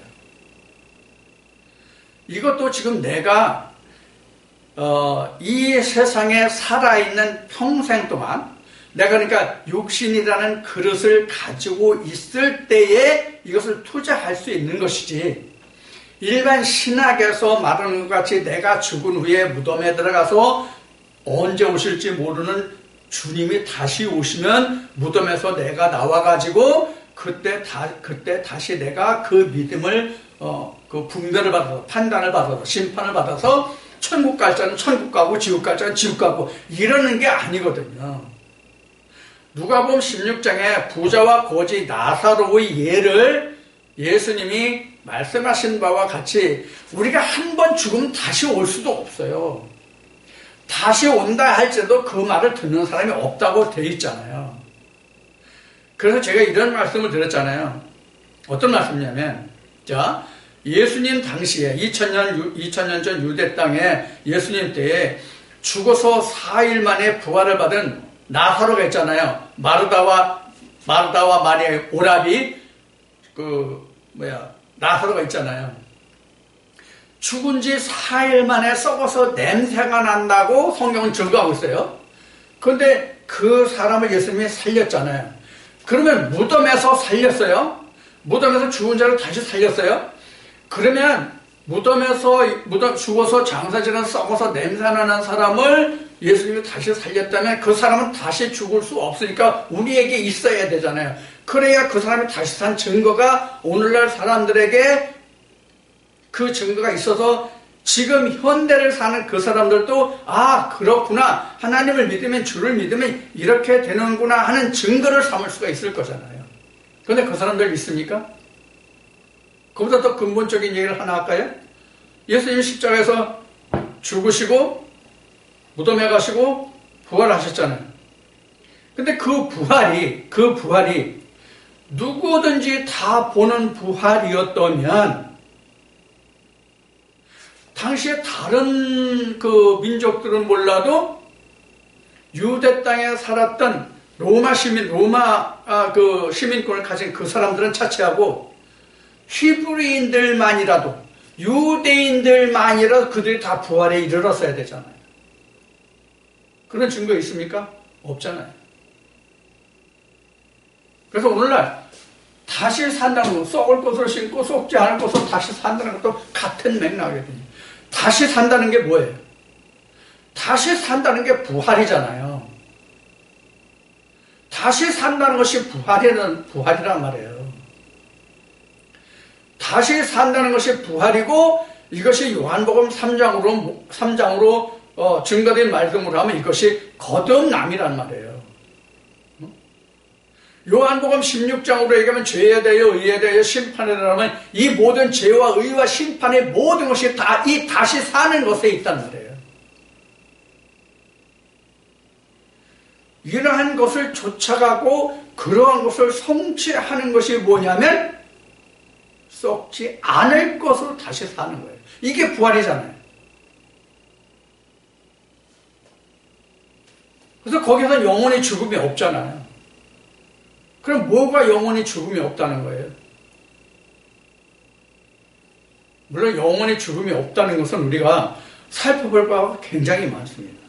이것도 지금 내가 이 세상에 살아있는 평생 동안 내가 그러니까 육신이라는 그릇을 가지고 있을 때에 이것을 투자할 수 있는 것이지 일반 신학에서 말하는 것 같이 내가 죽은 후에 무덤에 들어가서 언제 오실지 모르는 주님이 다시 오시면 무덤에서 내가 나와가지고 그때 다시 내가 그 믿음을 그 분별을 받아서 판단을 받아서 심판을 받아서 천국 갈 자는 천국 가고 지옥 갈 자는 지옥 가고 이러는 게 아니거든요. 누가복음 16장에 부자와 거지 나사로의 예를 예수님이 말씀하신 바와 같이 우리가 한 번 죽으면 다시 올 수도 없어요. 다시 온다 할지라도 그 말을 듣는 사람이 없다고 되어 있잖아요. 그래서 제가 이런 말씀을 드렸잖아요. 어떤 말씀이냐면, 자, 예수님 당시에 2000년 전 유대 땅에 예수님 때에 죽어서 4일 만에 부활을 받은 나사로가 있잖아요. 마르다와 마리아의 오라비 나사로가 있잖아요. 죽은 지 4일 만에 썩어서 냄새가 난다고 성경은 증거하고 있어요. 그런데 그 사람을 예수님이 살렸잖아요. 그러면 무덤에서 살렸어요? 무덤에서 죽은 자를 다시 살렸어요? 그러면 무덤 죽어서 장사지는 썩어서 냄새나는 사람을 예수님이 다시 살렸다면 그 사람은 다시 죽을 수 없으니까 우리에게 있어야 되잖아요. 그래야 그 사람이 다시 산 증거가 오늘날 사람들에게 그 증거가 있어서 지금 현대를 사는 그 사람들도 아 그렇구나, 하나님을 믿으면 주를 믿으면 이렇게 되는구나 하는 증거를 삼을 수가 있을 거잖아요. 그런데 그 사람들 있습니까? 그보다 더 근본적인 얘기를 하나 할까요? 예수님이 십자가에서 죽으시고 무덤에 가시고 부활하셨잖아요. 근데 그 부활이 누구든지 다 보는 부활이었다면 당시에 다른 그 민족들은 몰라도 유대 땅에 살았던 로마 시민권을 가진 그 사람들은 차치하고 히브리인들만이라도 유대인들만이라도 그들이 다 부활에 이르렀어야 되잖아요. 그런 증거 있습니까? 없잖아요. 그래서 오늘날 다시 산다는 거, 썩을 것을 신고 썩지 않을 것을 다시 산다는 것도 같은 맥락이거든요. 다시 산다는 게 뭐예요? 다시 산다는 게 부활이잖아요. 다시 산다는 것이 부활이란 말이에요. 다시 산다는 것이 부활이고 이것이 요한복음 3장으로 증거된 말씀으로 하면 이것이 거듭남이란 말이에요. 요한복음 16장으로 얘기하면 죄에 대하여 의에 대하여 심판에 대하면 이 모든 죄와 의와 심판의 모든 것이 다 이 다시 사는 것에 있단 말이에요. 이러한 것을 쫓아가고 그러한 것을 성취하는 것이 뭐냐면 썩지 않을 것으로 다시 사는 거예요. 이게 부활이잖아요. 그래서 거기서 영원히 죽음이 없잖아요. 그럼 뭐가 영원히 죽음이 없다는 거예요? 물론 영원히 죽음이 없다는 것은 우리가 살펴볼 바가 굉장히 많습니다.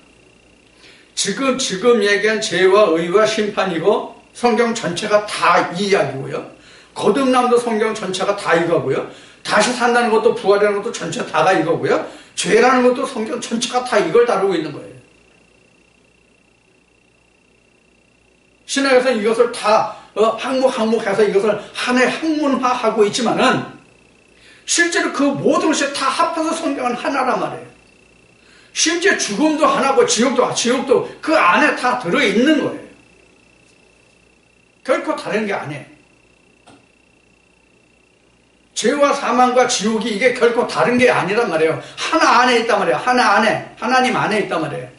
지금 얘기한 죄와 의와 심판이고 성경 전체가 다 이 이야기고요. 거듭남도 성경 전체가 다 이거고요. 다시 산다는 것도 부활이라는 것도 전체 다가 이거고요. 죄라는 것도 성경 전체가 다 이걸 다루고 있는 거예요. 신학에서는 이것을 다 항목해서 이것을 하나의 학문화하고 있지만은 실제로 그 모든 것이 다 합해서 성경은 하나란 말이에요. 실제 죽음도 하나고 지옥도 그 안에 다 들어있는 거예요. 결코 다른 게 아니에요. 죄와 사망과 지옥이 이게 결코 다른 게 아니란 말이에요. 하나 안에 있단 말이에요. 하나 안에, 하나님 안에 있단 말이에요.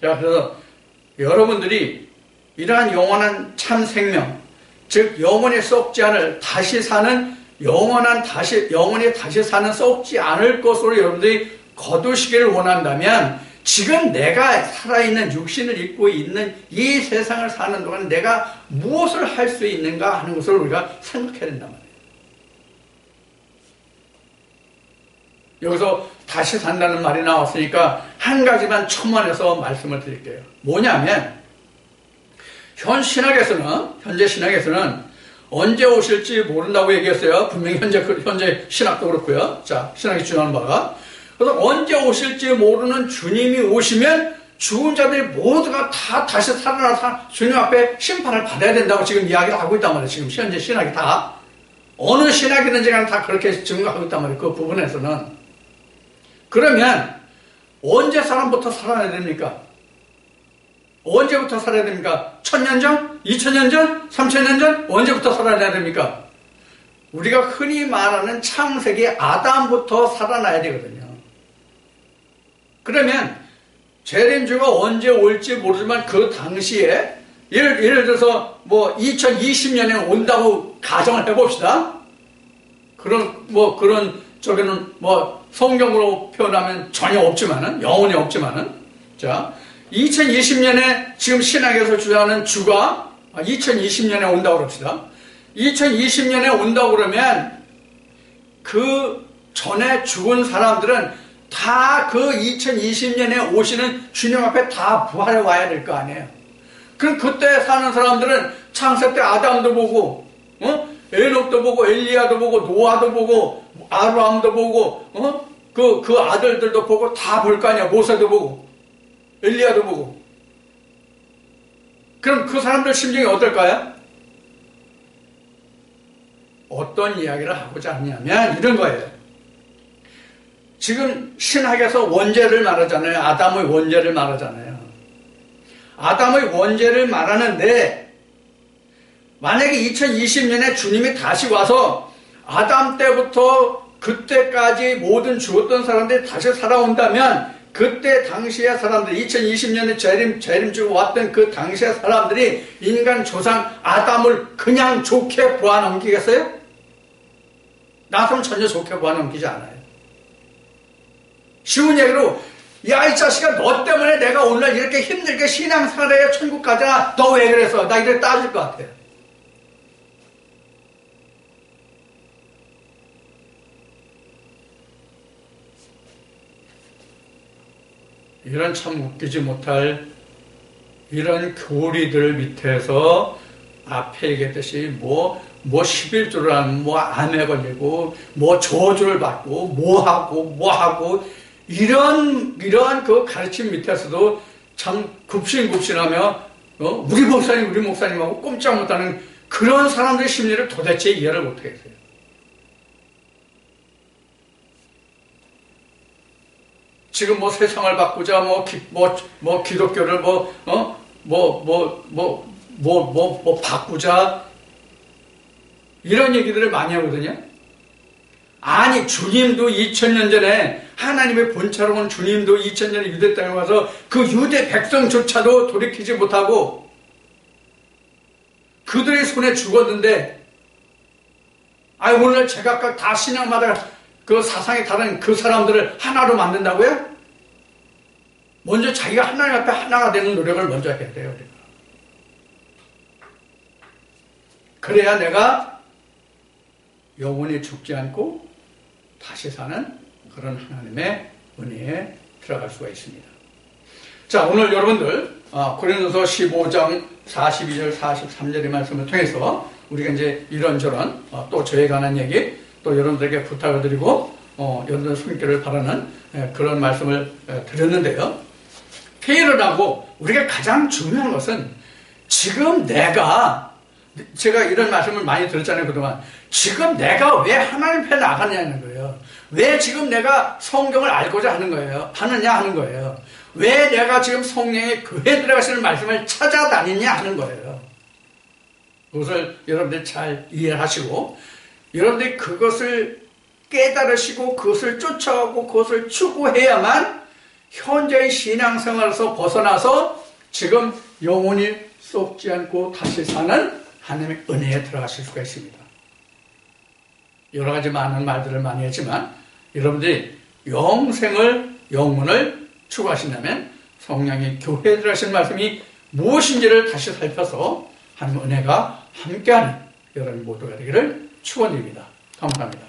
자, 그래서 여러분들이 이러한 영원한 참 생명, 즉 영원히 썩지 않을 다시 사는 영원히 다시 사는 썩지 않을 것으로 여러분들이 거두시기를 원한다면 지금 내가 살아있는 육신을 입고 있는 이 세상을 사는 동안 내가 무엇을 할 수 있는가 하는 것을 우리가 생각해야 된단 말이에요. 여기서 다시 산다는 말이 나왔으니까 한 가지만 첨언해서 말씀을 드릴게요. 뭐냐면 현재 신학에서는 언제 오실지 모른다고 얘기했어요. 분명히 현재 신학도 그렇고요. 자, 신학이 주장하는 바가. 그래서 언제 오실지 모르는 주님이 오시면 죽은 자들이 모두가 다 다시 살아나서 주님 앞에 심판을 받아야 된다고 지금 이야기를 하고 있단 말이에요. 지금 현재 신학이 다. 어느 신학이든지 간에 다 그렇게 증거하고 있단 말이에요. 그 부분에서는. 그러면 언제 사람부터 살아야 됩니까? 언제부터 살아야 됩니까? 1000년 전? 2000년 전? 3000년 전? 언제부터 살아야 됩니까? 우리가 흔히 말하는 창세기 아담부터 살아나야 되거든요. 그러면 재림주가 언제 올지 모르지만 그 당시에 예를 들어서 뭐 2020년에 온다고 가정을 해봅시다. 그런 저기는 뭐 성경으로 표현하면 전혀 없지만은, 영혼이 없지만은, 자, 2020년에 지금 신학에서 주장하는 주가 2020년에 온다고 그럽시다. 2020년에 온다고 그러면 그 전에 죽은 사람들은 다 그 2020년에 오시는 주님 앞에 다 부활해 와야 될 거 아니에요. 그럼 그때 사는 사람들은 창세 때 아담도 보고, 에녹도 보고, 엘리야도 보고, 노아도 보고, 아브라함도 보고, 그 아들들도 보고 다 볼 거 아니야. 모세도 보고, 엘리야도 보고. 그럼 그 사람들 심정이 어떨까요? 어떤 이야기를 하고자 하냐면 이런 거예요. 지금 신학에서 원죄를 말하잖아요. 아담의 원죄를 말하잖아요. 아담의 원죄를 말하는데 만약에 2020년에 주님이 다시 와서 아담 때부터 그때까지 모든 죽었던 사람들이 다시 살아온다면 그때 당시의 사람들, 2020년에 재림주고 왔던 그 당시의 사람들이 인간 조상 아담을 그냥 좋게 보아넘기겠어요? 나처럼 전혀 좋게 보아넘기지 않아요. 쉬운 얘기로, 야, 이 자식아, 너 때문에 내가 오늘 이렇게 힘들게 신앙생활에 천국 가잖아. 너 왜 그랬어? 나 이렇게 따질 것 같아요. 이런 참 웃기지 못할 이런 교리들 밑에서 앞에 얘기했듯이 뭐 11조를 하면 뭐 암에 걸리고 뭐 저주를 받고 뭐 하고 이런 그 가르침 밑에서도 참 굽신굽신하며 우리 목사님하고 꼼짝 못하는 그런 사람들의 심리를 도대체 이해를 못하겠어요. 지금 뭐 세상을 바꾸자, 기독교를 바꾸자, 이런 얘기들을 많이 하거든요. 아니, 주님도 2000년 전에, 하나님의 본체로 온 주님도 2000년에 유대 땅에 와서 그 유대 백성조차도 돌이키지 못하고 그들의 손에 죽었는데, 오늘 제각각 다 신앙마다 그 사상이 다른 그 사람들을 하나로 만든다고요? 먼저 자기가 하나님 앞에 하나가 되는 노력을 먼저 해야 돼요, 우리가. 그래야 내가 영원히 죽지 않고 다시 사는 그런 하나님의 은혜에 들어갈 수가 있습니다. 자, 오늘 여러분들 고린도서 15장 42절 43절의 말씀을 통해서 우리가 이제 이런저런 또 저에 관한 얘기 또 여러분들에게 부탁을 드리고 여러분들 손길을 바라는 그런 말씀을 드렸는데요. 회의를 하고 우리가 가장 중요한 것은 지금 제가 이런 말씀을 많이 들었잖아요, 그동안. 지금 내가 왜 하나님 편에 나가느냐는 거예요. 왜 지금 내가 성경을 알고자 하는 거예요. 왜 내가 지금 성령의 교회에 들어가시는 말씀을 찾아다니냐 하는 거예요. 그것을 여러분들이 잘 이해하시고 여러분들이 그것을 깨달으시고 그것을 쫓아가고 그것을 추구해야만 현재의 신앙생활에서 벗어나서 지금 영혼이 썩지 않고 다시 사는 하나님의 은혜에 들어가실 수가 있습니다. 여러 가지 많은 말들을 많이 했지만 여러분들이 영문을 추구하신다면 성령의 교회에 들어가신 말씀이 무엇인지를 다시 살펴서 하나님의 은혜가 함께하는 여러분 모두가 되기를 축원드립니다. 감사합니다.